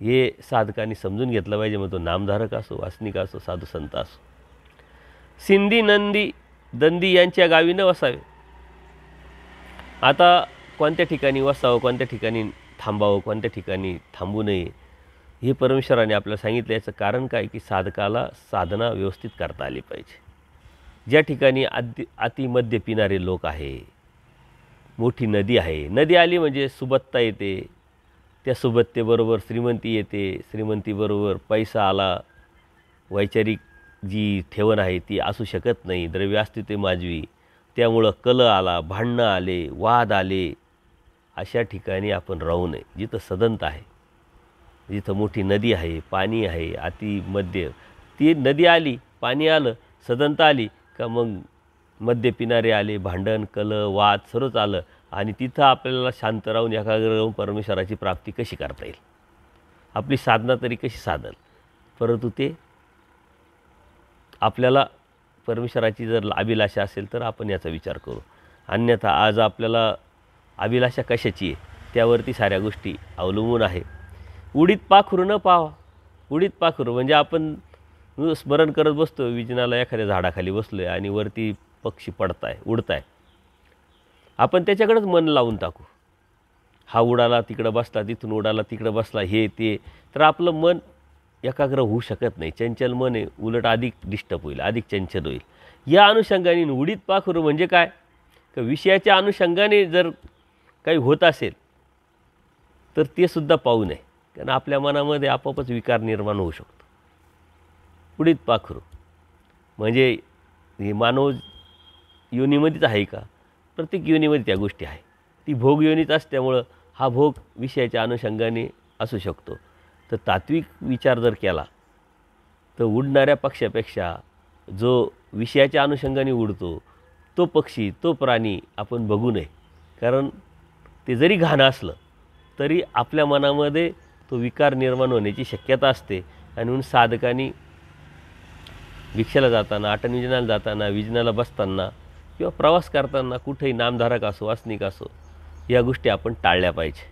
हे साधकांनी समजून घेतलं पाहिजे. मग तो नामधारक असो, वासनिक असो, साधू संत असो. सिंधी नंदी दंदी यांच्या गावी न वसावे. आता कोणत्या ठिकाणी वसावं, कोणत्या ठिकाणी थांबावं, कोणत्या ठिकाणी थांबू नये, हे परमेश्वराने आपल्याला सांगितलं. याचं कारण काय की साधकाला साधना व्यवस्थित करता आली पाहिजे. ज्या ठिकाणी अतिमद्य पिणारे लोक आहे, मोठी नदी आहे, नदी आली म्हणजे सुबत्ता येते, त्या सुबत्तेबरोबर श्रीमंती येते, श्रीमंतीबरोबर पैसा आला, वैचारिक जी ठेवण आहे ती असू शकत नाही, द्रव्य असते ते माजवी, त्यामुळं कल आला, भांडणं आले, वाद आले. अशा ठिकाणी आपण राहू नये. जिथं सदंत आहे, जिथं मोठी नदी आहे, पाणी आहे, अतिमद्य, ती नदी आली, पाणी आलं, सदंत आली का मग मद्य पिणारे आले, भांडण, कल, वाद सर्वच आलं. आणि तिथं आपल्याला शांत राहून एकाग्र राहून परमेश्वराची प्राप्ती कशी करता येईल, आपली साधना तरी कशी साधल. परंतु ते आपल्याला परमेश्वराची जर अभिलाषा असेल तर आपण याचा विचार करू. अन्यथा आज आपल्याला अभिलाषा कशाची आहे त्यावरती साऱ्या गोष्टी अवलंबून आहे. उडीत पाखरू न पावा. उडीत पाखरू म्हणजे आपण स्मरण करत बसतो, विजनाला एखाद्या झाडाखाली बसलो आहे आणि वरती पक्षी पडताय, उडताय, आपण त्याच्याकडेच मन लावून टाकू. हा उडाला तिकडं बसला, तिथून उडाला तिकडं बसला, हे ते, तर आपलं मन एकाग्र होऊ शकत नाही. चंचल मन आहे, उलट अधिक डिस्टर्ब होईल, अधिक चंचल होईल. या अनुषंगाने उडीत पाखरू म्हणजे काय का विषयाच्या अनुषंगाने जर काही होत असेल तर ते सुद्धा पाहू नये, कारण आपल्या मनामध्ये आपोआपच विकार निर्माण होऊ शकतो. उडीत पाखरू म्हणजे हे मानव योनीमध्येच आहे का, प्रत्येक योनीमध्ये त्या गोष्टी आहे. ती भोग योनीत असल्यामुळं हा भोग विषयाच्या अनुषंगाने असू शकतो. तर तात्विक विचार जर केला तर उडणाऱ्या पक्ष्यापेक्षा जो विषयाच्या अनुषंगाने उडतो तो पक्षी, तो प्राणी आपण बघू नये. कारण ते जरी घाण असलं तरी आपल्या मनामध्ये तो विकार निर्माण होण्याची शक्यता असते. आणि म्हणून साधकांनी भिक्षेला जाताना, आटनविजनाला जाताना, विजनाला बसताना किंवा प्रवास करताना कुठेही नामधारक असो, वासनिक असो, या गोष्टी आपण टाळल्या पाहिजे.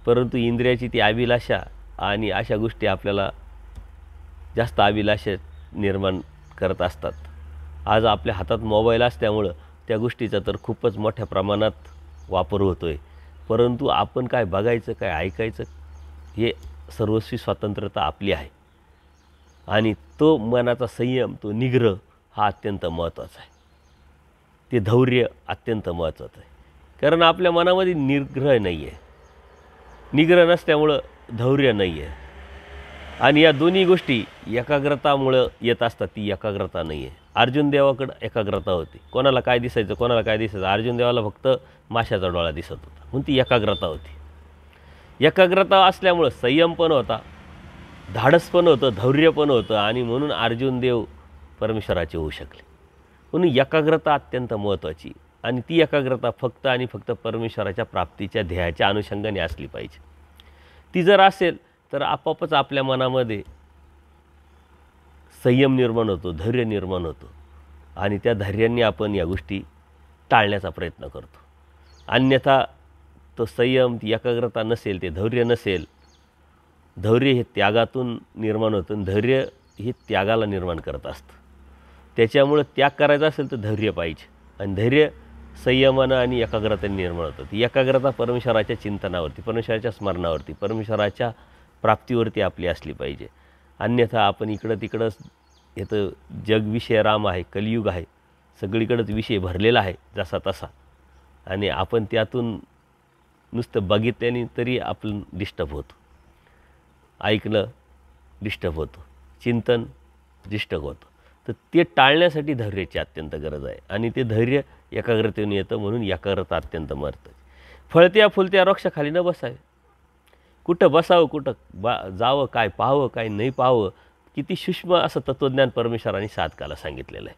परंतु इंद्रियाची ती अभिलाषा आणि अशा गोष्टी आपल्याला जास्त अभिलाषा निर्माण करत असतात. आज आपल्या हातात मोबाईल असल्यामुळं त्या गोष्टीचा तर खूपच मोठ्या प्रमाणात वापर होतो आहे. परंतु आपण काय बघायचं, काय ऐकायचं, हे सर्वस्वी स्वतंत्रता आपली आहे. आणि तो मनाचा संयम, तो निग्रह हा अत्यंत महत्त्वाचा आहे. ते धैर्य अत्यंत महत्त्वाचं आहे. कारण आपल्या मनामध्ये निग्रह नाही आहे, निग्रह नसल्यामुळं धैर्य नाही आहे. आणि या दोन्ही गोष्टी एकाग्रतामुळं येत असतात. ती एकाग्रता नाही आहे. अर्जुन देवाकडं एकाग्रता होती. कोणाला काय दिसायचं, कोणाला काय दिसायचं, अर्जुन देवाला फक्त माशाचा डोळा दिसत होता, म्हणून ती एकाग्रता होती. एकाग्रता असल्यामुळं संयम पण होता, धाडस पण होतं, धैर्य पण होतं, आणि म्हणून अर्जुन देव परमेश्वराचे होऊ शकले. म्हणून एकाग्रता अत्यंत महत्त्वाची. आणि ती एकाग्रता फक्त आणि फक्त परमेश्वराच्या प्राप्तीच्या ध्येयाच्या अनुषंगाने असली पाहिजे. ती जर असेल तर आपोआपच आपल्या मनामध्ये संयम निर्माण होतो, धैर्य निर्माण होतो, आणि त्या धैर्याने आपण या गोष्टी टाळण्याचा प्रयत्न करतो. अन्यथा तो संयम, ती एकाग्रता नसेल, ते धैर्य नसेल, धैर्य हे त्यागातून निर्माण होतं आणि धैर्य हे त्यागाला निर्माण करत असतं. त्याच्यामुळं त्याग करायचा असेल तर धैर्य पाहिजे, आणि धैर्य संयमानं आणि एकाग्रतेने निर्माण होतं. ती एकाग्रता परमेश्वराच्या चिंतनावरती, परमेश्वराच्या स्मरणावरती, परमेश्वराच्या प्राप्तीवरती आपली असली पाहिजे. अन्यथा आपण इकडं तिकडंच येतं, जग विषय राम आहे, कलियुग आहे, सगळीकडंच विषय भरलेला आहे जसा तसा, आणि आपण त्यातून नुसतं बघितल्याने तरी आपण डिस्टर्ब होतो, ऐकलं डिस्टर्ब होतो, चिंतन डिस्टर्ब होतं. तर ते टाळण्यासाठी धैर्याची अत्यंत गरज आहे, आणि ते धैर्य एकाग्रतेने येतं. म्हणून एकाग्रता अत्यंत महत्त्वाची. फळत्या फुलत्या वृक्षाखाली न बसावे. कुठं बसावं, कुठं जावं, काय पाहावं, काय नाही पाहावं, किती सूक्ष्म असं तत्त्वज्ञान परमेश्वराने साधकाला सांगितलेलं आहे.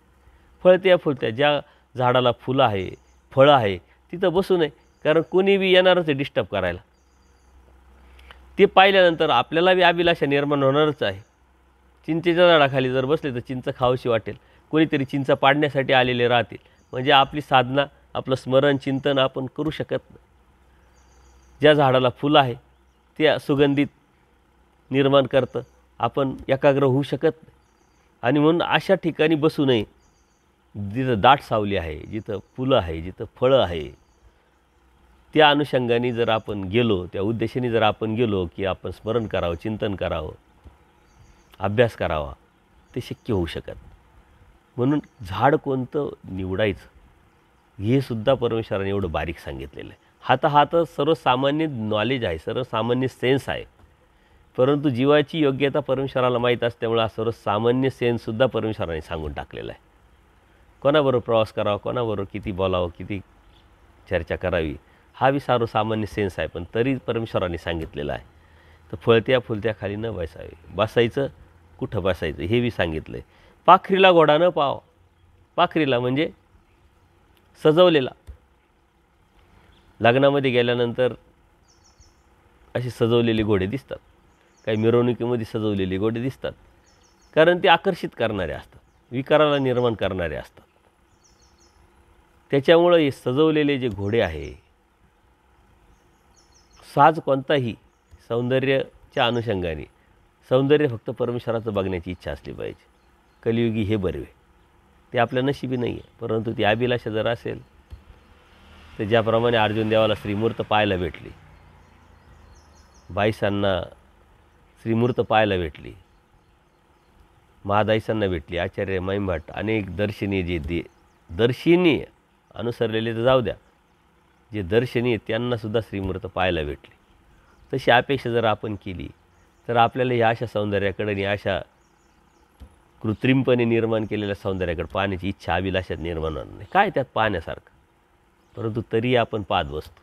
फळत्या फुलत्या, ज्या झाडाला फुलं आहे, फळं आहे, तिथं बसू नये, कारण कोणी बी येणारच आहे डिस्टर्ब करायला. ते पाहिल्यानंतर आपल्याला बी अभिलाषा निर्माण होणारच आहे. चिंचेच्या झाडाखाली जर बसले तर चिंच खावीशी वाटेल, कोणीतरी चिंच पाडण्यासाठी आलेले राहतील. म्हणजे आपली साधना, आपलं स्मरण, चिंतन आपण करू शकत नाही. ज्या झाडाला फुलं आहे, त्या सुगंधित निर्माण करतं, आपण एकाग्र होऊ शकत नाही. आणि म्हणून अशा ठिकाणी बसू नये जिथं दाट सावली आहे, जिथं फुलं आहे, जिथं फळं आहे. त्या अनुषंगाने जर आपण गेलो, त्या उद्देशाने जर आपण गेलो की आपण स्मरण करावं, चिंतन करावं, अभ्यास करावा, ते शक्य होऊ शकत. म्हणून झाड कोणतं निवडायचं हे सुद्धा परमेश्वराने एवढं बारीक सांगितलेलं आहे. हा तर सर्वसामान्य नॉलेज आहे, सर्वसामान्य सेन्स आहे. परंतु जीवाची योग्यता परमेश्वराला माहीत असल्यामुळे हा सर्वसामान्य सेन्ससुद्धा परमेश्वराने सांगून टाकलेला आहे. कोणाबरोबर प्रवास करावा, कोणाबरोबर किती बोलावं, किती चर्चा करावी, हा बी सर्वसामान्य सेन्स आहे. पण तरी परमेश्वराने सांगितलेलं आहे. तर फळत्या फुलत्या खाली न बसावे, बसायचं कुठं बसायचं हे बी सांगितलं आहे. पाखरीला घोडा न पाव, पाखरीला म्हणजे सजवलेला. लग्नामध्ये गेल्यानंतर असे सजवलेले घोडे दिसतात, काही मिरवणुकीमध्ये सजवलेले घोडे दिसतात, कारण ते आकर्षित करणारे असतात, विकाराला निर्माण करणारे असतात. त्याच्यामुळं हे सजवलेले जे घोडे आहे, साज कोणताही सौंदर्याच्या अनुषंगाने, सौंदर्य फक्त परमेश्वराचं बघण्याची इच्छा असली पाहिजे. कलियुगी हे बरवे, ते आपल्या नशिबी नाही आहे. परंतु ती अभिलाषा जर असेल तर ज्याप्रमाणे अर्जुन देवाला श्रीमूर्त पाहायला भेटली, बाईसांना श्रीमूर्त पाहायला भेटली, महादाईसांना भेटली, आचार्य महिमभट, अनेक दर्शनीय जे दर्शनीय अनुसरलेले तर जाऊ द्या, जे दर्शनीय त्यांनासुद्धा श्रीमूर्त पाहायला भेटली. तशी अपेक्षा जर आपण केली तर आपल्याला या अशा सौंदर्याकडे आणि अशा कृत्रिमपणे निर्माण केलेल्या सौंदर्याकडे पाहण्याची इच्छा अभिलाषात निर्माण होणार नाही. काय त्यात पाहण्यासारखं? परंतु तरी आपण पाहत बसतो.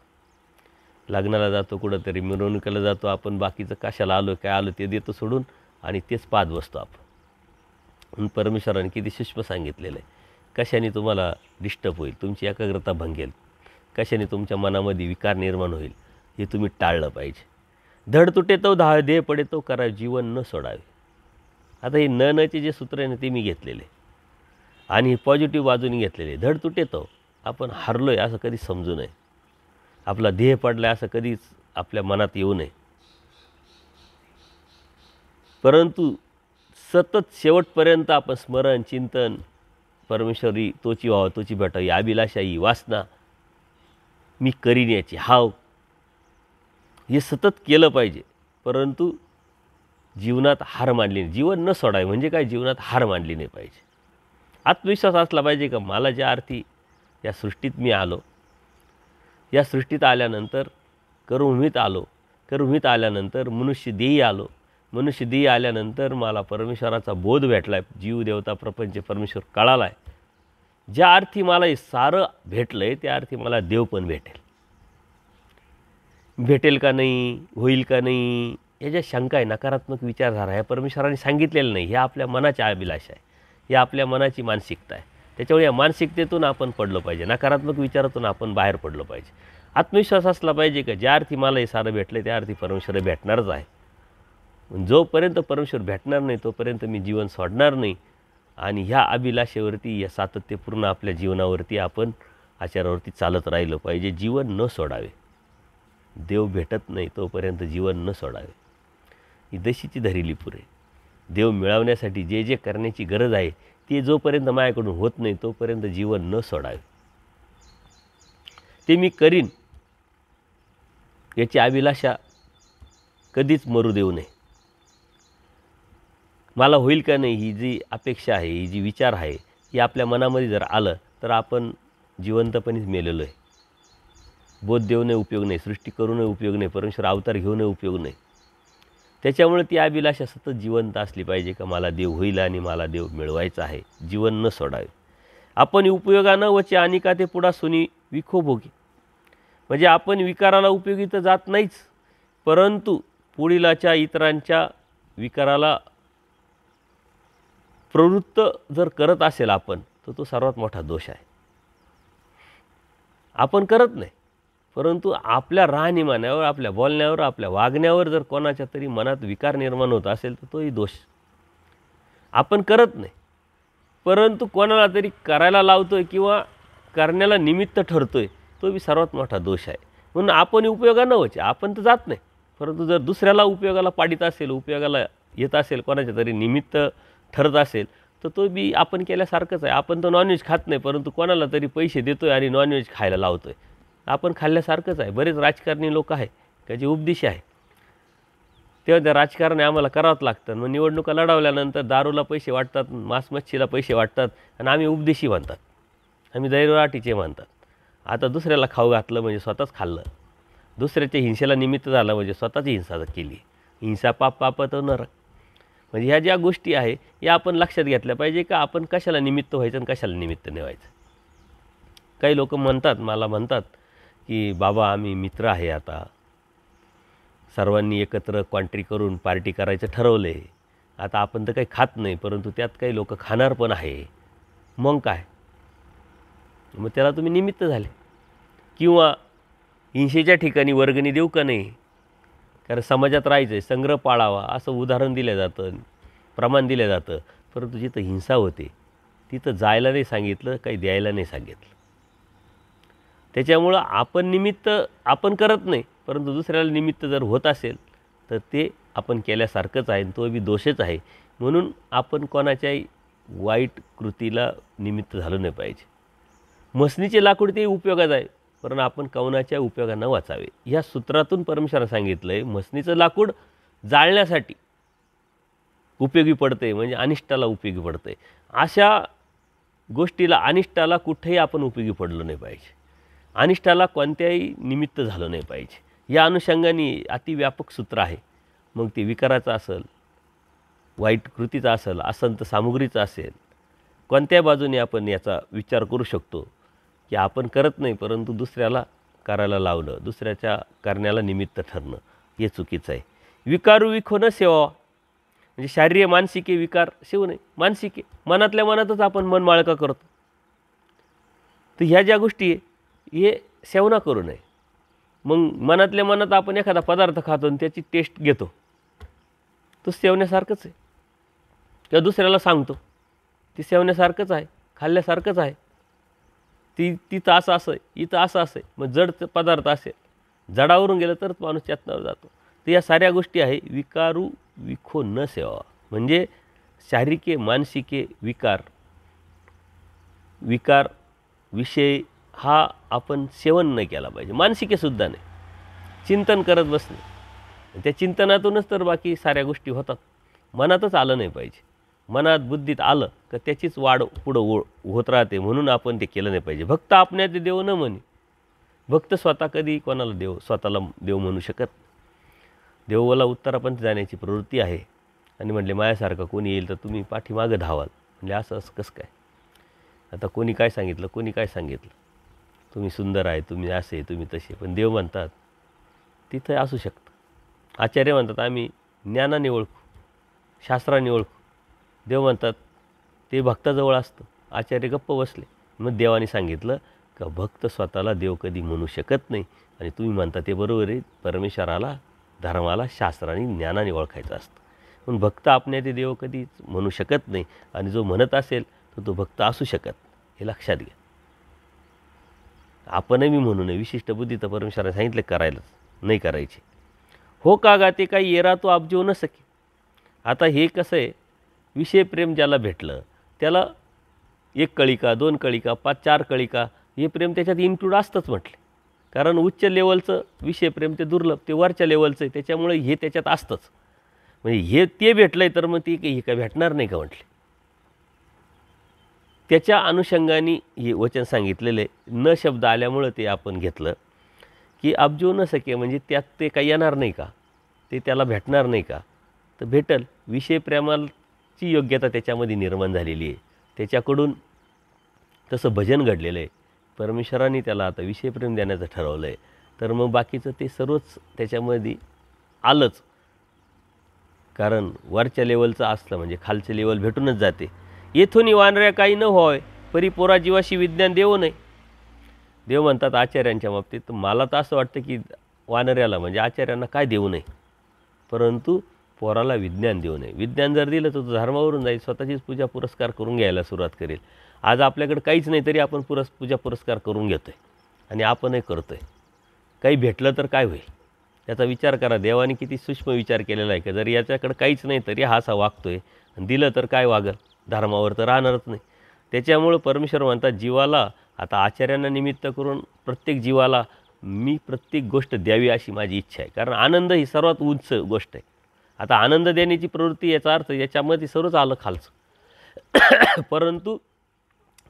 लग्नाला जातो, कुठंतरी मिरवणुकीला जातो, आपण बाकीचं कशाला आलो काय आलो ते देतो सोडून आणि तेच पाहत बसतो आपण. म्हणून परमेश्वराने किती सूक्ष्म सांगितलेलं आहे. कशाने तुम्हाला डिस्टर्ब होईल, तुमची एकाग्रता भंगेल, कशाने तुमच्या मनामध्ये विकार निर्माण होईल, हे तुम्ही टाळलं पाहिजे. धड तुटे तो देह पडे तो करा, जीवन न सोडावे. आता हे नचे जे सूत्र आहे ना ते मी घेतलेले आणि पॉझिटिव्ह बाजूने घेतलेले. धड तुटे तो, आपण हरलो आहे असं कधी समजू नये, आपला देह पडला असं कधीच आपल्या मनात येऊ नये. परंतु सतत शेवटपर्यंत आपण स्मरण चिंतन परमेश्वरी तोची व्हावं, तोची भेटावी, अभिलाषा, ही वासना मी करीन याची हाव, हे सतत केलं पाहिजे. परंतु जीवनात हार मानली नाही. जीवन न सोडावे म्हणजे काय? जीवनात हार मानली नाही पाहिजे. आत्मविश्वास असला पाहिजे का मला ज्या अर्थी या सृष्टीत मी आलो, या सृष्टीत आल्यानंतर कर्मभूमीत आलो, कर्मभूमीत आल्यानंतर मनुष्यदेही आलो, मनुष्यदेही आल्यानंतर मला परमेश्वराचा बोध भेटला आहे, जीव देवता प्रपंच परमेश्वर कळाला आहे. ज्या अर्थी मला हे सारं भेटलं आहे त्या अर्थी मला देव पण भेटेल. भेटेल का नाही, होईल का नाही, याच्या शंका आहे, नकारात्मक विचारधारा आहे, परमेश्वराने सांगितलेलं नाही. हे आपल्या मनाच्या अभिलाषा आहे, हे आपल्या मनाची मानसिकता आहे. त्याच्यामुळे या मानसिकतेतून आपण पडलं पाहिजे, नकारात्मक विचारातून आपण बाहेर पडलं पाहिजे. आत्मविश्वास असला पाहिजे का ज्या अर्थी मला हे सारं भेटलं त्या अर्थी परमेश्वर भेटणारच आहे. जोपर्यंत परमेश्वर भेटणार नाही तोपर्यंत मी जीवन सोडणार नाही. आणि ह्या अभिलाषेवरती, या सातत्यपूर्ण आपल्या जीवनावरती आपण आचारावरती चालत राहिलं पाहिजे. जीवन न सोडावे, देव भेटत नाही तोपर्यंत जीवन न सोडावे. ही दशीची धरिली पुरे. देव मिळवण्यासाठी जे जे करण्याची गरज आहे ते जोपर्यंत माझ्याकडून होत नाही तोपर्यंत जीवन न सोडावे. ते मी करीन याची अभिलाषा कधीच मरू देऊ नये. मला होईल का नाही ही जी अपेक्षा आहे, ही जी विचार आहे, ही आपल्या मनामध्ये जर आलं तर आपण जिवंतपणेच मेलेलो आहे. बोध देऊनही उपयोग नाही, सृष्टी करूनही उपयोग नाही, परमेश्वर अवतार घेऊनही उपयोग नाही. त्याच्यामुळे ती अभिलाषा सतत जिवंत असली पाहिजे का मला देव होईल आणि मला देव मिळवायचा आहे. जीवन न सोडावे. आपण उपयोगानं वचे आणि का ते पुढा सुनी विखो भोगी. म्हणजे आपण विकाराला उपयोगी तर जात नाहीच, परंतु पुढीलाच्या इतरांच्या विकाराला प्रवृत्त जर करत असेल आपण तर तो सर्वात मोठा दोष आहे. आपण करत नाही, परंतु आपल्या राहणीमानावर, आपल्या बोलण्यावर, आपल्या वागण्यावर जर कोणाच्या तरी मनात विकार निर्माण होत असेल तर तोही दोष. आपण करत नाही, परंतु कोणाला तरी करायला लावतोय किंवा करण्याला निमित्त ठरतोय, तो बी सर्वात मोठा दोष आहे. म्हणून आपण उपयोगानं व्हायचे, आपण तर जात नाही, परंतु जर दुसऱ्याला उपयोगाला पाडित असेल, उपयोगाला येत असेल, कोणाच्या तरी निमित्त ठरत असेल, तर तो बी आपण केल्यासारखंच आहे. आपण तर नॉनव्हेज खात नाही, परंतु कोणाला तरी पैसे देतो आहे आणि नॉनव्हेज खायला लावतो आहे. आपण खाल्ल्यासारखंच आहे. बरेच राजकारणी लोक आहे का जे उपदेशी आहे, तेव्हा त्या राजकारणी आम्हाला करावंच लागतं. मग निवडणुका लढवल्यानंतर दारूला पैसे वाटतात, मांस मच्छीला पैसे वाटतात आणि आम्ही उपदेशी म्हणतात, आम्ही दैवराटीचे म्हणतात. आता दुसऱ्याला खाऊ घातलं म्हणजे स्वतःच खाल्लं, दुसऱ्याच्या हिंसेला निमित्त झालं म्हणजे स्वतःची हिंसा केली. हिंसा पाप पापात नरक. म्हणजे ह्या ज्या गोष्टी आहे या आपण लक्षात घेतल्या पाहिजे का आपण कशाला निमित्त व्हायचं आणि कशाला निमित्त नाही व्हायचं. काही लोक म्हणतात, मला म्हणतात की बाबा आम्ही मित्र आहे, आता सर्वांनी एकत्र कॉन्ट्री करून पार्टी करायचं ठरवलं आहे. आता आपण तर काही खात नाही, परंतु त्यात काही लोक खाणार पण आहे. मग काय, मग त्याला तुम्ही निमित्त झाले. किंवा हिंसेच्या ठिकाणी वर्गणी देऊ का नाही, कारण समाजात राहायचं आहे, संग्रह पाळावा असं उदाहरण दिलं जातं, प्रमाण दिलं जातं. परंतु जिथं हिंसा होते तिथं जायला नाही सांगितलं, काही द्यायला नाही सांगितलं. त्याच्यामुळं आपण निमित्त आपण करत नाही, परंतु दुसऱ्याला निमित्त जर होत असेल तर ते आपण केल्यासारखंच आहे, तो बी दोषच आहे. म्हणून आपण कोणाच्याही वाईट कृतीला निमित्त झालं नाही पाहिजे. मसनीचे लाकूड ते उपयोगात आहे, पण आपण कवनाच्या उपयोगांना वाचावे. ह्या सूत्रातून परमेश्वराने सांगितलं आहे मसनीचं लाकूड जाळण्यासाठी उपयोगी पडते, म्हणजे अनिष्टाला उपयोगी पडते. अशा गोष्टीला, अनिष्टाला कुठेही आपण उपयोगी पडलो नाही पाहिजे, अनिष्टाला कोणत्याही निमित्त झालं नाही पाहिजे. या अनुषंगाने अतिव्यापक सूत्र आहे. मग ते विकाराचं असेल, वाईट कृतीचं असेल, असंत सामुग्रीचं असेल, कोणत्या बाजूने आपण याचा विचार करू शकतो की आपण करत नाही परंतु दुसऱ्याला करायला लावणं, दुसऱ्याच्या करण्याला निमित्त ठरणं हे चुकीचं आहे. विकारू विखो न सेवा, म्हणजे शारीरिक मानसिक विकार सेवू नये. मानसिक मनातल्या मनातच आपण मन माळका करतो, तर ह्या ज्या गोष्टी आहे हे सेवना करू नये. मग मनातल्या मनात आपण एखादा पदार्थ खातो आणि त्याची टेस्ट घेतो, तो सेवण्यासारखंच आहे. किंवा दुसऱ्याला सांगतो, ती सेवण्यासारखंच आहे, खाल्ल्यासारखंच आहे. तिथं असं असं आहे, इथं असं असं आहे. मग जड पदार्थ असेल, जडावरून गेलं तरच माणूस चेतनावर जातो. तर या साऱ्या गोष्टी आहे विकारू विखो न सेवा, म्हणजे शारीरिके मानसिके विकार विषय हा आपण सेवन नाही केला पाहिजे. मानसिकेसुद्धा नाही, चिंतन करत बसणे, त्या चिंतनातूनच तर बाकी साऱ्या गोष्टी होतात. मनातच आलं नाही पाहिजे. मनात बुद्धीत आलं का त्याचीच वाढ पुढं होत राहते. म्हणून आपण ते केलं नाही पाहिजे. भक्त आपण्यात देव न म्हणे. भक्त स्वतः कधी कोणाला स्वतःला देव म्हणू शकत. देवाला उत्तरापंथ जाण्याची प्रवृत्ती आहे आणि म्हटले माझ्यासारखा कोणी येईल तर तुम्ही पाठीमागं धावाल. म्हणजे असं कसं काय, आता कोणी काय सांगितलं, कोणी काय सांगितलं, तुम्ही सुंदर आहे, तुम्ही असे, तुम्ही तसे, पण देव म्हणतात तिथं असू शकतं. आचार्य म्हणतात आम्ही ज्ञानाने ओळखू, शास्त्राने ओळखू. देव म्हणतात ते भक्ताजवळ असतं. आचार्य गप्प बसले. मग देवाने सांगितलं का भक्त स्वतःला देव कधी म्हणू शकत नाही, आणि तुम्ही म्हणता ते बरोबर आहे. परमेश्वराला, धर्माला शास्त्राने ज्ञानाने ओळखायचं असतं. पण भक्त आपल्या ते देव कधीच म्हणू शकत नाही, आणि जो म्हणत असेल तर तो भक्त असू शकत, हे लक्षात घ्या. आपणही म्हणू नये. विशिष्ट बुद्धी तर परमेश्वराने सांगितलं करायलाच, नाही करायची. हो का गा ते काही येरा तो आपजीव न सके. आता हे कसं आहे, विषय प्रेम ज्याला भेटलं त्याला 1 कळिका 2 कळिका 4 कळिका हे प्रेम त्याच्यात इन्क्लूड असतंच म्हटले. कारण उच्च लेवलचं विषय प्रेम ते दुर्लभ, ते वरच्या लेवलचं आहे, त्याच्यामुळे हे त्याच्यात असतंच. म्हणजे हे ते भेटलं आहे तर मग ते हे काय भेटणार नाही का म्हटले. त्याच्या अनुषंगाने हे वचन सांगितलेलं आहे. न शब्द आल्यामुळं ते आपण घेतलं की अब्जो न सके, म्हणजे त्यात ते काही येणार नाही का, ते त्याला भेटणार नाही का. तर भेटल. विषय प्रेमाची योग्यता त्याच्यामध्ये निर्माण झालेली आहे. त्याच्याकडून तसं भजन घडलेलं आहे. परमेश्वराने त्याला आता विषय प्रेम देण्याचं ठरवलं आहे. तर मग बाकीचं ते सर्वच त्याच्यामध्ये आलंच. कारण वरच्या लेवलचं असलं म्हणजे खालचे लेवल भेटूनच जाते. येथून वानऱ्या काही न व्हावे, परी पोरा जीवाशी विज्ञान देऊ नये. देव म्हणतात आचार्यांच्या बाबतीत, तर मला तर असं वाटतं की वानऱ्याला म्हणजे आचार्यांना काय देऊ नये, परंतु पोराला विज्ञान देऊ नये. विज्ञान जर दिलं तर तो धर्मावरून जाईल, स्वतःचीच पूजा पुरस्कार करून घ्यायला सुरुवात करेल. आज आपल्याकडे काहीच नाही तरी आपण पूजा पुरस्कार करून घेतो आहे आणि आपणही करतो आहे. काही भेटलं तर काय होईल, याचा विचार करा. देवाने किती सूक्ष्म विचार केलेला आहे, की जर याच्याकडे काहीच नाही तरी हा असा वागतो आहे, आणि दिलं तर काय वागल, धर्मावर तर राहणारच नाही. त्याच्यामुळं परमेश्वर म्हणतात जीवाला, आता आचार्यांना निमित्त करून प्रत्येक जीवाला मी प्रत्येक गोष्ट द्यावी अशी माझी इच्छा आहे. कारण आनंद ही सर्वात उंच गोष्ट आहे. आता आनंद देण्याची प्रवृत्ती याचा अर्थ याच्यामध्ये सर्वच आलं खालचं. परंतु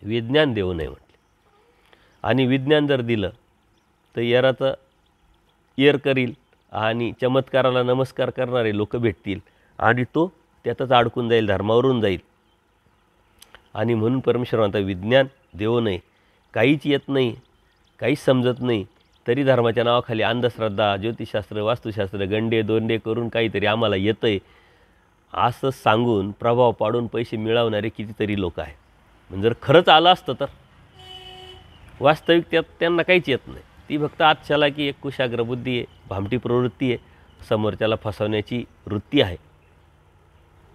विज्ञान देऊ नये म्हटले. आणि विज्ञान जर दिलं तर येराचं येर करील आणि चमत्काराला नमस्कार करणारे लोक भेटतील आणि तो त्यातच अडकून जाईल, धर्मावरून जाईल. आणि म्हणून परमेश्वर म्हणता विज्ञान देऊ नये. काहीच येत नाही, काहीच समजत नाही, तरी धर्माच्या नावाखाली अंधश्रद्धा, ज्योतिषशास्त्र, वास्तुशास्त्र, गंडे दोंडे करून काहीतरी आम्हाला येतं आहे असं सांगून प्रभाव पाडून पैसे मिळवणारे कितीतरी लोक आहेत. म्हणजे जर खरंच आलं असतं तर वास्तविक त्यात त्यांना काहीच येत नाही. ती फक्त आजच्याला की एक कुशाग्र बुद्धी आहे, भामटी प्रवृत्ती आहे, समोरच्याला फसवण्याची वृत्ती आहे.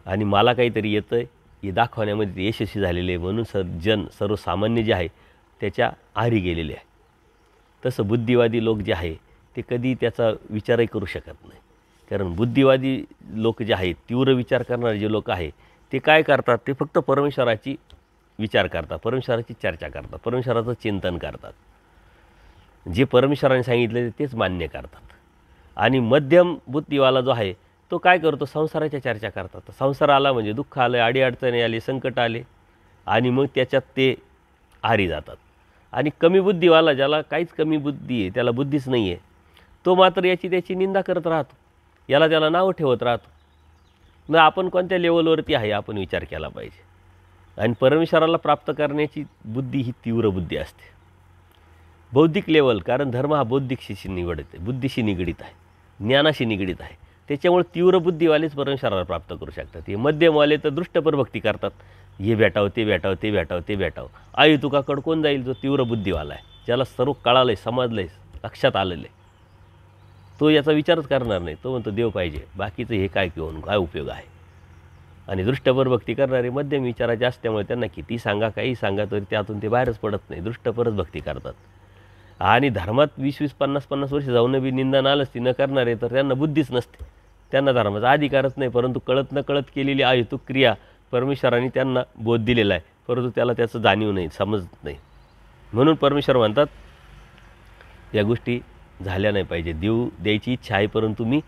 आणि मला काहीतरी येतं आहे हे दाखवण्यामध्ये ते यशस्वी झालेले आहे. म्हणून सर्वसामान्य जे आहे त्याच्या आहारी गेलेले आहे. तसं बुद्धिवादी लोक जे आहे ते कधी त्याचा विचारही करू शकत नाही. कारण बुद्धिवादी लोक जे आहेत, तीव्र विचार करणारे जे लोक आहे ते काय करतात, ते फक्त परमेश्वराची विचार करतात, परमेश्वराची चर्चा करतात, परमेश्वराचं चिंतन करतात. जे परमेश्वराने सांगितले तेच मान्य करतात. आणि मध्यम बुद्धिवाला जो आहे तो काय करतो, संसाराच्या चर्चा करतात. संसार आला म्हणजे दुःख आलं, अडीअडचणी आली, संकट आले आणि मग त्याच्यात ते आहारी जातात. आणि कमी बुद्धिवाला, ज्याला काहीच कमी बुद्धी आहे, त्याला बुद्धीच नाही आहे, तो मात्र याची त्याची निंदा करत राहतो, याला त्याला नावं ठेवत राहतो. मग आपण कोणत्या लेवलवरती आहे आपण विचार केला पाहिजे. आणि परमेश्वराला प्राप्त करण्याची बुद्धी ही तीव्र बुद्धी असते, बौद्धिक लेवल. कारण धर्म हा बौद्धिकशी निगडित आहे, बुद्धीशी निगडित आहे, ज्ञानाशी निगडित आहे. त्याच्यामुळे तीव्र बुद्धीवालेच परमेश्वराला प्राप्त करू शकतात. हे मध्यमवाले तर दृष्टपर भक्ती करतात, हे भेटावं ते भेटावं ते भेटावं ते भेटावं. आई तुकाकडं कोण जाईल, जो तीव्र बुद्धीवाला आहे, ज्याला सर्व कळालं आहे, समजलं आहे, लक्षात आलेलं आहे, तो याचा विचारच करणार नाही. तो म्हणतो देव पाहिजे, बाकीचं हे काय घेऊन काय उपयोग आहे. आणि दृष्टपर भक्ती करणारे मध्यम विचाराचे असल्यामुळे त्यांना किती सांगा काही सांगा तरी त्यातून ते बाहेरच पडत नाही, दृष्टपरच भक्ती करतात. आणि धर्मात 20-20, 50-50 वर्ष जाऊन बी निंदा नालस्ती न करणारे तर त्यांना बुद्धीच नसते, त्यांना धर्माचा अधिकारच नाही. परंतु कळत न कळत केलेली अहेतुक क्रिया परमेश्वराने त्यांना बोध दिलेला आहे, परंतु त्याला त्याचं जाणीव नाही, समजत नाही. म्हणून परमेश्वर म्हणतात या गोष्टी झाल्या नाही पाहिजे. द्यायची इच्छा आहे परंतु मी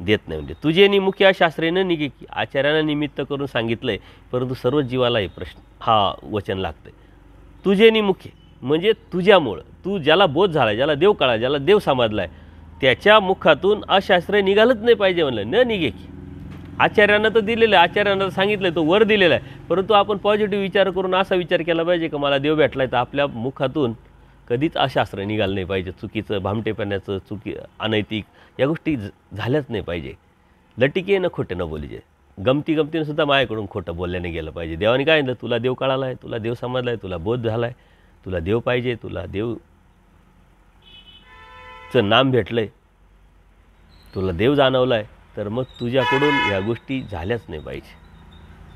देत नाही. म्हणजे तुझे निमुख्या शास्त्रेनं निघे की, आचार्यानं निमित्त करून सांगितलं आहे, परंतु सर्व जीवाला हे प्रश्न हा वचन लागतं आहे. तुझे निमुखे म्हणजे तुझ्यामुळं, तू ज्याला बोध झाला, ज्याला देव कळा, ज्याला देव समजला आहे, त्याच्या मुखातून अशास्त्र निघालंच नाही पाहिजे. म्हणलं न निघे की. आचार्यांना तर दिलेलं आहे, आचार्यांना सांगितलं आहे, तो वर दिलेला आहे, परंतु आपण पॉझिटिव्ह विचार करून असा विचार केला पाहिजे की मला देव भेटला आहे, तर आपल्या मुखातून कधीच अशास्त्र निघालं नाही पाहिजे. चुकीचं, भामटेपणाचं, अनैतिक या गोष्टी झाल्याच नाही पाहिजे. लटिके न खोटे न बोलीजे. गमतीनं सुद्धा माझ्याकडून खोटं बोलल्याने गेलं पाहिजे. देवाने काय म्हणलं, तुला देव कळाला आहे, तुला देव समजला आहे, तुला बोध झाला आहे, तुला देव पाहिजे, तुला देवचं नाम भेटलं आहे, तुला देव जाणवला आहे, तर मग तुझ्याकडून या गोष्टी झाल्याच नाही पाहिजे.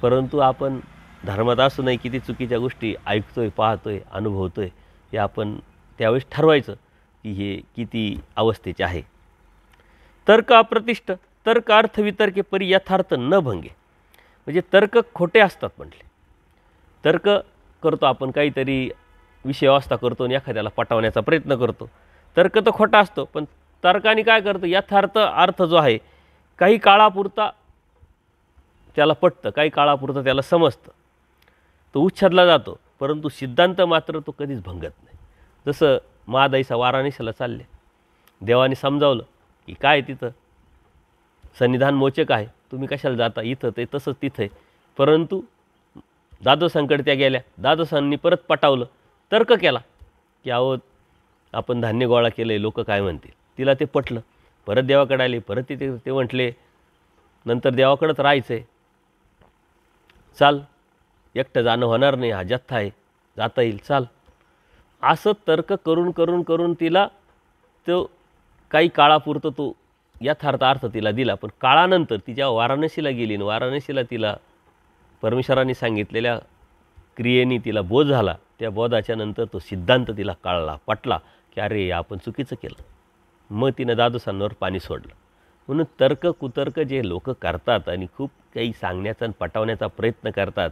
परंतु आपण धर्मात असूनही किती चुकीच्या गोष्टी ऐकतोय, पाहतोय, अनुभवतोय, हे आपण त्यावेळेस ठरवायचं की हे किती अवस्थेचे आहे. तर्क अप्रतिष्ठ, तर्क अर्थवितर्के परी यथार्थ न भंगे. म्हणजे तर्क खोटे असतात म्हटले. तर्क करतो आपण, काहीतरी विषय व्यवस्था करतो आणि एखाद्याला पटवण्याचा प्रयत्न करतो, तर्क तर खोटा असतो. पण तर्काने काय करतो, यथार्थ अर्थ जो आहे काही काळापुरता त्याला पटतं, काही काळापुरतं त्याला समजतं, तो उच्छेदला जातो, परंतु सिद्धांत मात्र तो कधीच भंगत नाही. जसं महादाईचा वाराणसीला चालले, देवाने समजावलं की काय तिथं सन्निधान मोचक आहे, तुम्ही कशाला जाता, इथं ते तसंच तिथं आहे. परंतु दादोसांकडे त्या गेल्या, दादोसांनी परत पटावलं, तर्क केला की अहो आपण धान्य गोळा केलं आहे, लोक काय म्हणतील. तिला ते पटलं, परत देवाकडे आले, परत ते म्हटले नंतर देवाकडंच राहायचं आहे, चाल एकटं जाणं होणार नाही, हा जथ्था आहे, जाता येईल, चाल. असं तर्क करून करून करून तिला तो काही काळापुरतं तो यथार्थ अर्थ तिला दिला. पण काळानंतर ती जेव्हा वाराणसीला गेली आणि वाराणसीला तिला परमेश्वराने सांगितलेल्या क्रियेने तिला बोध झाला, त्या बोधाच्या नंतर तो सिद्धांत तिला कळला, पटला की अरे आपण चुकीचं केलं. मग तिनं दादोसांवर पाणी सोडलं. म्हणून तर्क कुतर्क जे लोक करतात आणि खूप काही सांगण्याचा आणि पटवण्याचा प्रयत्न करतात,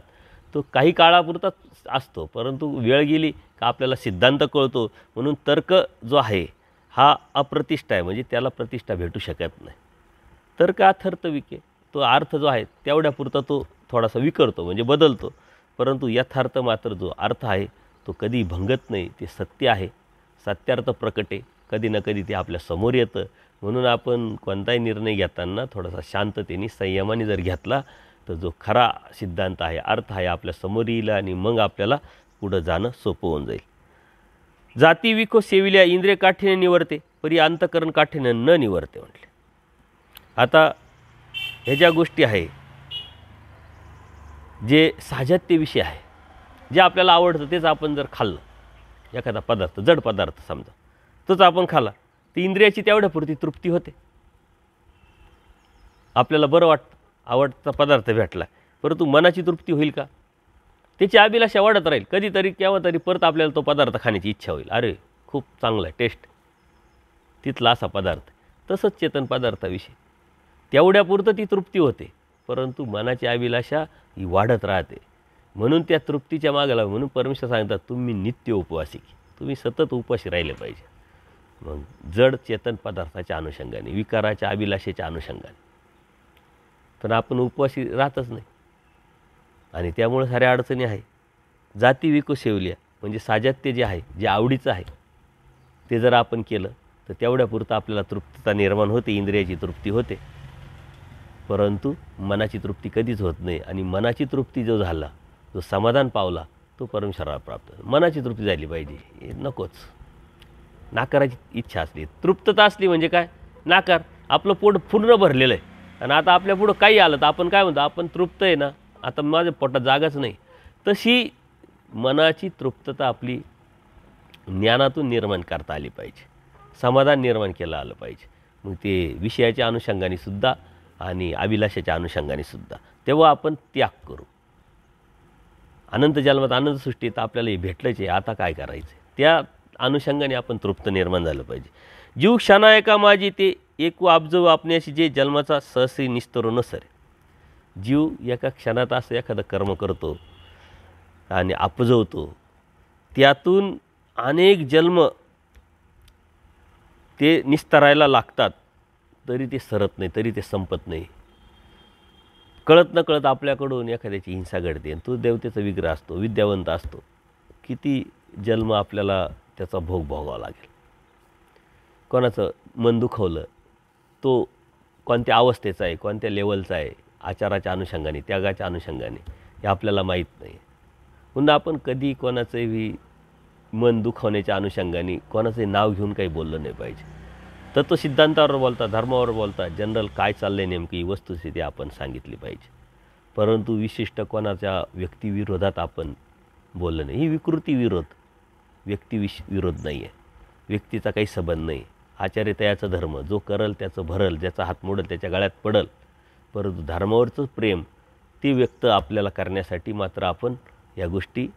तो काही काळापुरता असतो, परंतु वेळ गेली का आपल्याला सिद्धांत कळतो. म्हणून तर्क जो आहे हा अप्रतिष्ठा आहे, म्हणजे त्याला प्रतिष्ठा भेटू शकत नाही. तर्क अथर्थ विके, तो अर्थ जो आहे तेवढ्यापुरता तो थोडासा विकरतो, म्हणजे बदलतो, परंतु यथार्थ मात्र जो अर्थ आहे तो कधी भंगत नाही. ते सत्य आहे, सत्यार्थ प्रकटे, कधी ना कधी ते आपल्या समोर येतं. म्हणून आपण कोणताही निर्णय घेताना थोडासा शांततेने संयमाने जर घेतला तर जो खरा सिद्धांत आहे, अर्थ आहे, आपल्या समोर येईल आणि मग आपल्याला पुढं जाणं सोपं होऊन जाईल. जाती विको सेविल्या इंद्रिय काठीने निवरते, परी अंतकरण काठीने न निवरते म्हटले. आता ह्या ज्या गोष्टी आहे, जे साहजत्य विषय आहे, जे आपल्याला आवडतं तेच आपण जर खाल्लं, एखादा पदार्थ, जड पदार्थ समजा, तोच आपण खाल्ला, ती इंद्रियाची तेवढ्यापुरती तृप्ती होते. आपल्याला बरं वाटतं, आवडता पदार्थ भेटला, परंतु मनाची तृप्ती होईल का? त्याची अभिलाषा वाढत राहील. कधीतरी केव्हा तरी परत आपल्याला तो पदार्थ खाण्याची इच्छा होईल. अरे खूप चांगला आहे, टेस्ट तिथला असा पदार्थ. तसंच चेतन पदार्थाविषयी तेवढ्यापुरतं ती तृप्ती होते, परंतु मनाची अभिलाषा ही वाढत राहते. म्हणून त्या तृप्तीच्या मागाला, म्हणून परमेश्वर सांगतात तुम्ही नित्य उपवासिक, तुम्ही सतत उपाशी राहिले पाहिजे. मग जड चेतन पदार्थाच्या अनुषंगाने, विकाराच्या अभिलाषेच्या अनुषंगाने, पण आपण उपवासी राहतच नाही आणि त्यामुळे साऱ्या अडचणी आहे. जाती विको सेवल्या म्हणजे साजात्य जे आहे, जे आवडीचं आहे, ते जर आपण केलं तर तेवढ्यापुरतं आपल्याला तृप्तता निर्माण होते, इंद्रियाची तृप्ती होते, परंतु मनाची तृप्ती कधीच होत नाही. आणि मनाची तृप्ती जो झाला, जो समाधान पावला, तो परमेश्वराला प्राप्त. मनाची तृप्ती झाली पाहिजे, हे नकोच. नाकाराची इच्छा असली, तृप्तता असली म्हणजे काय, नाकार. आपलं पोट पूर्ण भरलेलं आहे आणि आता आपल्या पुढं काही आलं तर आपण काय म्हणतो, आपण तृप्त आहे ना, आता माझ्या पोटात जागाच नाही. तशी मनाची तृप्तता आपली ज्ञानातून निर्माण करता आली पाहिजे, समाधान निर्माण केलं आलं पाहिजे. मग ते विषयाच्या अनुषंगाने सुद्धा आणि अभिलाषाच्या अनुषंगाने सुद्धा. तेव्हा आपण त्याग करू. अनंत जन्मात आनंद सृष्टीत आपल्याला हे भेटलंच आहे, आता काय करायचं, त्या अनुषंगाने आपण तृप्त निर्माण झालं पाहिजे. जीव क्षणायका माझी ते एक अब्ज आपण्याशी जे जन्माचा सहसी निस्तरो न सरे. जीव एका क्षणात असं एखादं कर्म करतो आणि अपजवतो, त्यातून अनेक जन्म ते निस्तरायला लागतात, तरी ते सरत नाही, तरी ते संपत नाही. कळत न कळत आपल्याकडून एखाद्याची हिंसा घडते, तो देवतेचा विग्रह असतो, विद्यावंत असतो, किती जन्म आपल्याला त्याचा भोग भोगावा लागेल. कोणाचं मन दुखवलं, तो कोणत्या अवस्थेचा आहे, कोणत्या लेवलचा आहे, आचाराच्या अनुषंगाने, त्यागाच्या अनुषंगाने, हे आपल्याला माहीत नाही. पुन्हा आपण कधी कोणाचंही मन दुखवण्याच्या अनुषंगाने कोणाचंही नाव घेऊन काही बोललं नाही पाहिजे. तत्वसिद्धांतावर बोलता, धर्मावर बोलता, जनरल काय चाललं आहे नेमकी वस्तुस्थिती आपण सांगितली पाहिजे, परंतु विशिष्ट कोणाच्या व्यक्तिविरोधात आपण बोललं नाही. ही विकृती विरोध, विरोध नाही आहे, व्यक्तीचा काही संबंध नाही. आचार्य तयाचा धर्म, जो करल त्याचं भरल, ज्याचा हात मोडल त्याच्या गळ्यात पडल, परंतु धर्मावरचं प्रेम ते व्यक्त आपल्याला करण्यासाठी मात्र आपण या गोष्टी,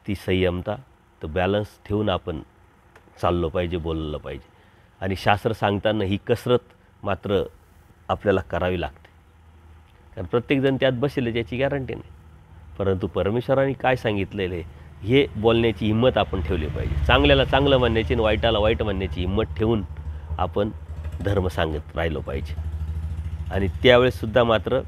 ती संयमता, तो बॅलन्स ठेवून आपण चाललो पाहिजे, बोललं पाहिजे. आणि शास्त्र सांगताना ही कसरत मात्र आपल्याला करावी लागते, कारण प्रत्येकजण त्यात बसेल याची गॅरंटी नाही, परंतु परमेश्वराने काय सांगितलेलं आहे हे बोलण्याची हिंमत आपण ठेवली पाहिजे. चांगल्याला चांगलं म्हणण्याची आणि वाईटाला वाईट म्हणण्याची हिंमत ठेवून आपण धर्म सांगत राहिलो पाहिजे. आणि त्यावेळेससुद्धा मात्र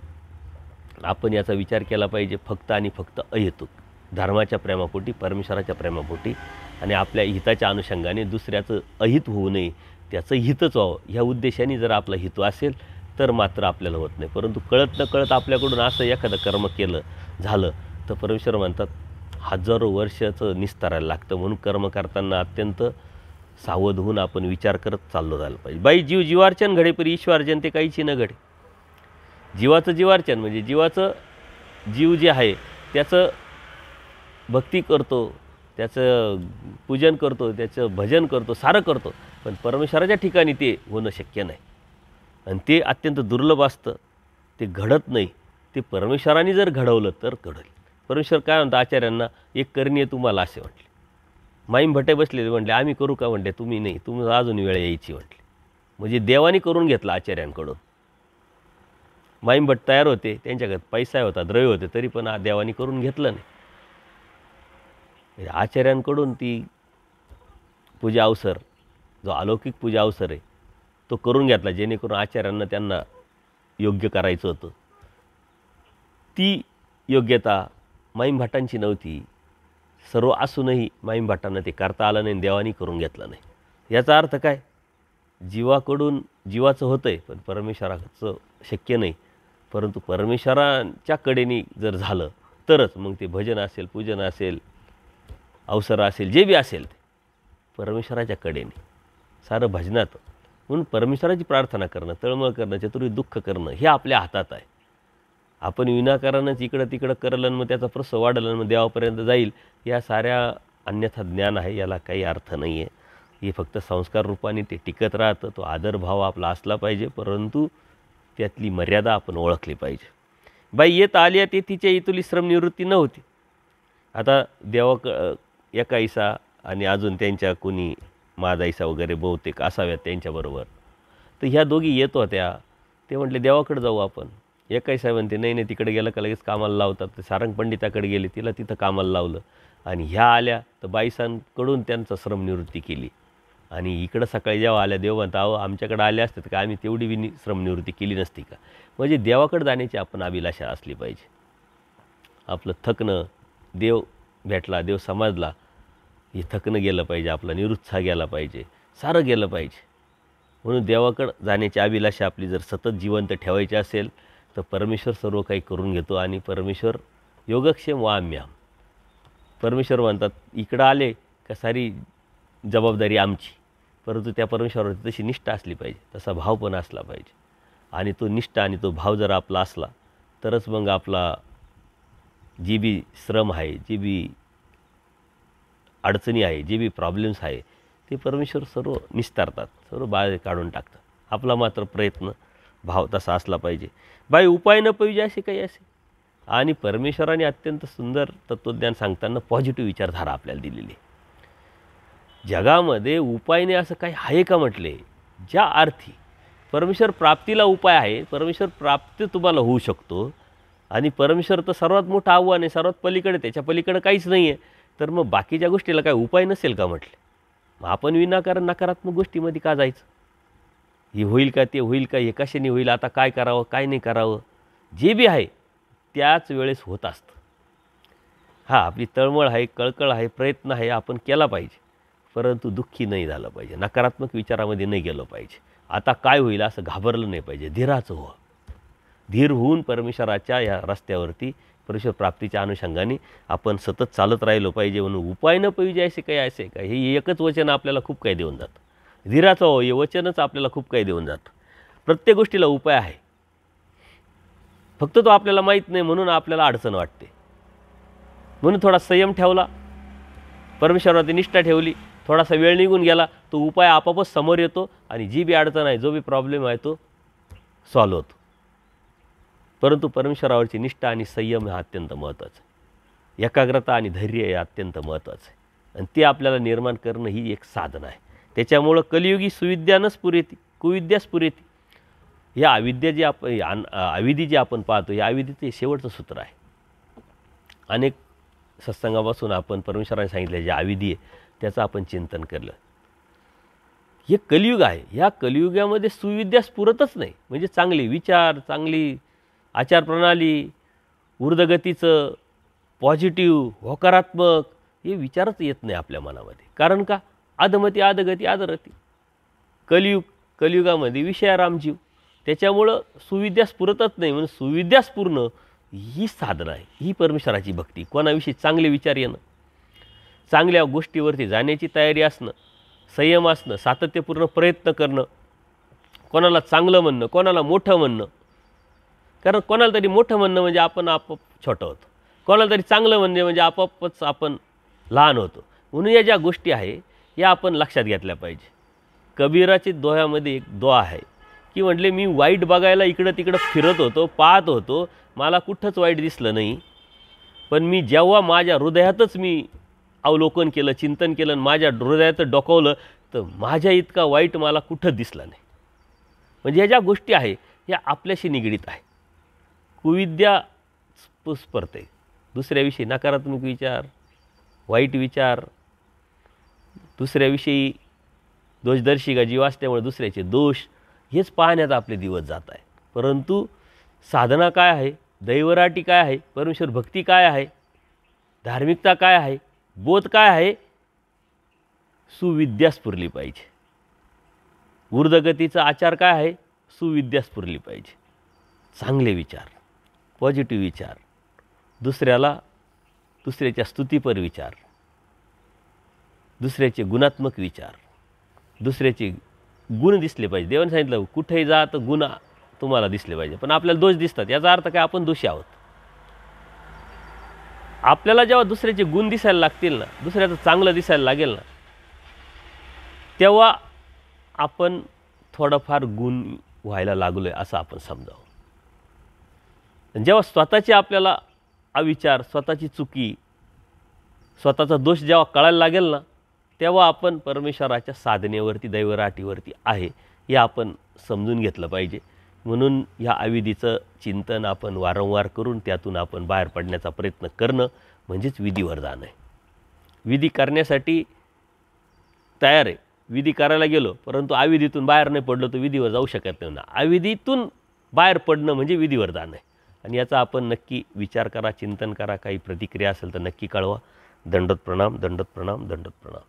आपण याचा विचार केला पाहिजे, फक्त आणि फक्त अहेतुक धर्माच्या प्रेमापोटी, परमेश्वराच्या प्रेमापोटी आणि आपल्या हिताच्या अनुषंगाने दुसऱ्याचं अहित होऊ नये, त्याचं हितच व्हावं, ह्या उद्देशाने जर आपलं हित असेल तर मात्र आपल्याला होत नाही. परंतु कळत न कळत आपल्याकडून असं एखादं कर्म केलं झालं तर परमेश्वर म्हणतात हजारो वर्षाचं निस्तारायला लागतं. म्हणून कर्म करताना अत्यंत सावध होऊन आपण विचार करत चाललो जायला पाहिजे. बाई जीव जीवार्चन घडे परी ईश्वरार्चन ते काहीची न घडे. जीवाचं जीवार्चन म्हणजे जीवाचं, जीव जे आहे त्याचं भक्ती करतो, त्याचं पूजन करतो, त्याचं भजन करतो, सारं करतो, पण परमेश्वराच्या ठिकाणी ते होणं शक्य नाही आणि ते अत्यंत दुर्लभ असतं, ते घडत नाही. ते परमेश्वराने जर घडवलं तर घडेल. परमेश्वर काय म्हणतं आचार्यांना, एक करणी आहे तुम्हाला असे म्हटले. माईम भटे बसलेले म्हटले आम्ही करू का, म्हटले तुम्ही नाही, तुम्हाला अजून वेळ यायची म्हटले. म्हणजे देवानी करून घेतला आचार्यांकडून. माईमभट तयार होते, त्यांच्याकडे पैसा होता, द्रव्य होते, तरी पण देवानी करून घेतलं नाही. म्हणजे आचार्यांकडून ती पूजा अवसर, जो अलौकिक पूजा अवसर आहे तो करून घेतला, जेणेकरून आचार्यांना त्यांना योग्य करायचं होतं. ती योग्यता माईमभटांची नव्हती. सर्व असूनही माईमभटांना ते करता आलं नाही, देवानी करून घेतलं नाही. याचा अर्थ काय? जीवाकडून जीवाचं होतं आहे, पण परमेश्वराचं शक्य नाही. परंतु परमेश्वराच्या कडेने जर झालं तरच मग ते भजन असेल, पूजन असेल, अवसर असेल, जे बी असेल ते परमेश्वराच्या कडेने सारं भजनात. म्हणून परमेश्वराची प्रार्थना करणं, तळमळ करणं, चतुर्विध दुःख करणं हे आपल्या हातात आहे. आपण विनाकारणच इकडं तिकडं करलं मग त्याचा प्रसव वाढलं मग देवापर्यंत जाईल, या साऱ्या अन्यथा ज्ञान आहे, याला काही अर्थ नाही आहे. हे फक्त संस्कार रूपाने ते टिकत राहतं. तो आदरभाव आपला असला पाहिजे, परंतु त्यातली मर्यादा आपण ओळखली पाहिजे. बाई येत आली ते तिच्या इथली श्रमनिवृत्ती नव्हती. आता एका ईसा आणि अजून त्यांच्या कोणी मादाईसा वगैरे बहुतेक असाव्यात त्यांच्याबरोबर. तर ह्या दोघी येत होत्या. ते म्हटले देवाकडे जाऊ आपण. एकाही साहेब म्हणते नाही नाही, तिकडे गेलं का लगेच कामाला लावतात. ते सारंग पंडिताकडे गेले, तिला तिथं कामाला लावलं. आणि ह्या आल्या तर बाईसांकडून त्यांचं श्रमनिवृत्ती केली. आणि इकडं सकाळी जेव्हा आल्या, देव म्हणता अहो आमच्याकडे आल्या असतात का, आम्ही तेवढी बी श्रमनिवृत्ती केली नसती का. म्हणजे देवाकडे जाण्याची आपण अभिलाषा असली पाहिजे. आपलं थकणं, देव भेटला, देव समजला, हे थकणं गेलं पाहिजे, आपला निरुत्साह गेला पाहिजे, सारं गेलं पाहिजे. म्हणून देवाकडं जाण्याची अभिलाषा आपली जर सतत जिवंत ठेवायची असेल तर परमेश्वर सर्व काही करून घेतो. आणि परमेश्वर योगक्षेम वाम्याम. परमेश्वर म्हणतात इकडं आले का सारी जबाबदारी आमची, परंतु त्या परमेश्वरावरती तशी निष्ठा असली पाहिजे, तसा भाव पण असला पाहिजे. आणि तो निष्ठा आणि तो भाव जर आपला असला तरच मग आपला जी बी श्रम आहे, जी बी अडचणी आहे, जे बी प्रॉब्लेम्स आहे ते परमेश्वर सर्व निस्तारतात, सर्व बाहेर काढून टाकतात. आपला मात्र प्रयत्न, भाव तसा असला पाहिजे. बाई उपाय न पाहिजे असे काही असे. आणि परमेश्वराने अत्यंत सुंदर तत्त्वज्ञान सांगताना पॉझिटिव्ह विचारधारा आपल्याला दिलेली आहे. जगामध्ये उपायने असं काही आहे का म्हटले, ज्या अर्थी परमेश्वर प्राप्तीला उपाय आहे, परमेश्वर प्राप्ती तुम्हाला होऊ शकतो. आणि परमेश्वर तर सर्वात मोठं आव्हान आहे, सर्वात पलीकडे, त्याच्या पलीकडे काहीच नाही आहे. तर मग बाकीच्या गोष्टीला काय उपाय नसेल का म्हटले. मग आपण विनाकारण नकारात्मक गोष्टीमध्ये का जायचं. हे होईल का, ते होईल का, हे कशाने होईल, आता काय करावं, काय नाही करावं, जे बी आहे त्याच वेळेस होत असतं. हां, आपली तळमळ आहे, कळकळ आहे, प्रयत्न आहे, आपण केला पाहिजे, परंतु दुःखी नाही झालं पाहिजे, नकारात्मक विचारामध्ये नाही गेलं पाहिजे. आता काय होईल असं घाबरलं नाही पाहिजे. धीराचं हो, धीर होऊन परमेश्वराच्या या रस्त्यावरती परमेश्वर प्राप्तीच्या अनुषंगाने आपण सतत चालत राहिलो पाहिजे. म्हणून उपाय न पाहिजे असे काही असे का, हे एकच वचन आपल्याला खूप काही देऊन जातं. धीराचं हो हे वचनच आपल्याला खूप काही देऊन जातं. प्रत्येक गोष्टीला उपाय आहे, फक्त तो आपल्याला माहीत नाही, म्हणून आपल्याला अडचण वाटते. म्हणून थोडा संयम ठेवला, परमेश्वरावरती निष्ठा ठेवली, थोडासा वेळ निघून गेला, तो उपाय आपोआपच समोर येतो आणि जी बी अडचण आहे, जो बी प्रॉब्लेम आहे तो सॉल्व होतो. परंतु परमेश्वरावरची निष्ठा आणि संयम हा अत्यंत महत्त्वाचं आहे. एकाग्रता आणि धैर्य हे अत्यंत महत्त्वाचं आहे. आणि ते आपल्याला निर्माण करणं ही एक साधन आहे. त्याच्यामुळं कलियुगी सुविद्यानंच पुरेती, कुविद्याच पुरेती. या अविद्या जी अविधी जी आपण पाहतो, या अविधीचे शेवटचं सूत्र आहे. अनेक सत्संगापासून आपण परमेश्वराने सांगितलं जे अविधी आहे त्याचं आपण चिंतन केलं. हे कलियुग आहे, ह्या कलियुगामध्ये सुविद्यास पुरतच नाही. म्हणजे चांगले विचार, चांगली आचारप्रणाली, ऊर्ध्वगतीचं, पॉझिटिव्ह, होकारात्मक हे विचारच येत नाही आपल्या मनामध्ये. कारण का, अधमती अधगती अधरती. कलियुगामध्ये विषयाराम जीव. त्याच्यामुळं सुविद्यास पुरतच नाही. म्हणून सुविद्यास पूर्ण ही साधना आहे, ही परमेश्वराची भक्ती. कोणाविषयी चांगले विचार येणं, चांगल्या गोष्टीवरती जाण्याची तयारी असणं, संयम असणं, सातत्यपूर्ण प्रयत्न करणं, कोणाला चांगलं म्हणणं, कोणाला मोठं म्हणणं. कारण कोणाला तरी मोठं म्हणणं म्हणजे आपण आपोआप छोटं होतो, कोणाला तरी चांगलं म्हणणे म्हणजे आपोआपच आपण लहान होतो. म्हणून या ज्या गोष्टी आहे या आपण लक्षात घेतल्या पाहिजे. कबीराची दोह्यामध्ये एक दोहा आहे की म्हटले मी वाईट बघायला इकडं तिकडं फिरत होतो, पाहत होतो, मला कुठंच वाईट दिसलं नाही. पण मी जेव्हा माझ्या हृदयातच मी अवलोकन केलं, चिंतन केलं, माझ्या हृदयात डोकावलं, तर माझ्या इतका वाईट मला कुठंच दिसला नाही. म्हणजे ह्या ज्या गोष्टी आहे ह्या आपल्याशी निगडीत आहे. कुविद्या स्फुरते, दुसऱ्याविषयी नकारात्मक विचार, वाईट विचार, दुसऱ्याविषयी दोषदर्शिका जीव असल्यामुळे दुसऱ्याचे दोष, हेच पाहण्यात आपले दिवस जात आहे. परंतु साधना काय आहे, दैवराटी काय आहे, परमेश्वर भक्ती काय आहे, धार्मिकता काय आहे, बोध काय आहे, सुविद्या स्फुरली पाहिजे. ऊर्ध्वगतीचा आचार काय आहे, सुविद्या स्फुरली पाहिजे. चांगले विचार, पॉझिटिव्ह विचार, दुसऱ्याच्या स्तुतीपर विचार, दुसऱ्याचे गुणात्मक विचार, दुसऱ्याचे गुण दिसले पाहिजे. देवाने सांगितलं कुठेही जा तर गुण तुम्हाला दिसले पाहिजे. पण आपल्याला दोष दिसतात, याचा अर्थ काय, आपण दोषी आहोत. आपल्याला जेव्हा दुसऱ्याचे गुण दिसायला लागतील ना, दुसऱ्याचं चांगलं दिसायला लागेल ना, तेव्हा आपण थोडाफार गुण व्हायला लागलो आहे असं आपण समजावं. जेव्हा स्वतःची आपल्याला अविचार, स्वतःची चुकी, स्वतःचा दोष जेव्हा कळायला लागेल ना, तेव्हा आपण परमेश्वराच्या साधनेवरती, दैवराटीवरती आहे हे आपण समजून घेतलं पाहिजे. म्हणून ह्या अविधीचं चिंतन आपण वारंवार करून त्यातून आपण बाहेर पडण्याचा प्रयत्न करणं म्हणजेच विधीवर जाणं आहे. विधी करण्यासाठी तयार आहे, विधी करायला गेलो परंतु अविधीतून बाहेर नाही पडलो तर विधीवर जाऊ शकत नाही ना. अविधीतून बाहेर पडणं म्हणजे विधीवर जाणं आहे. आणि याचा आपण नक्की विचार करा, चिंतन करा. काही प्रतिक्रिया असेल तर नक्की कळवा. दंडोत प्रणाम, दंडोत प्रणाम, दंडोत प्रणाम.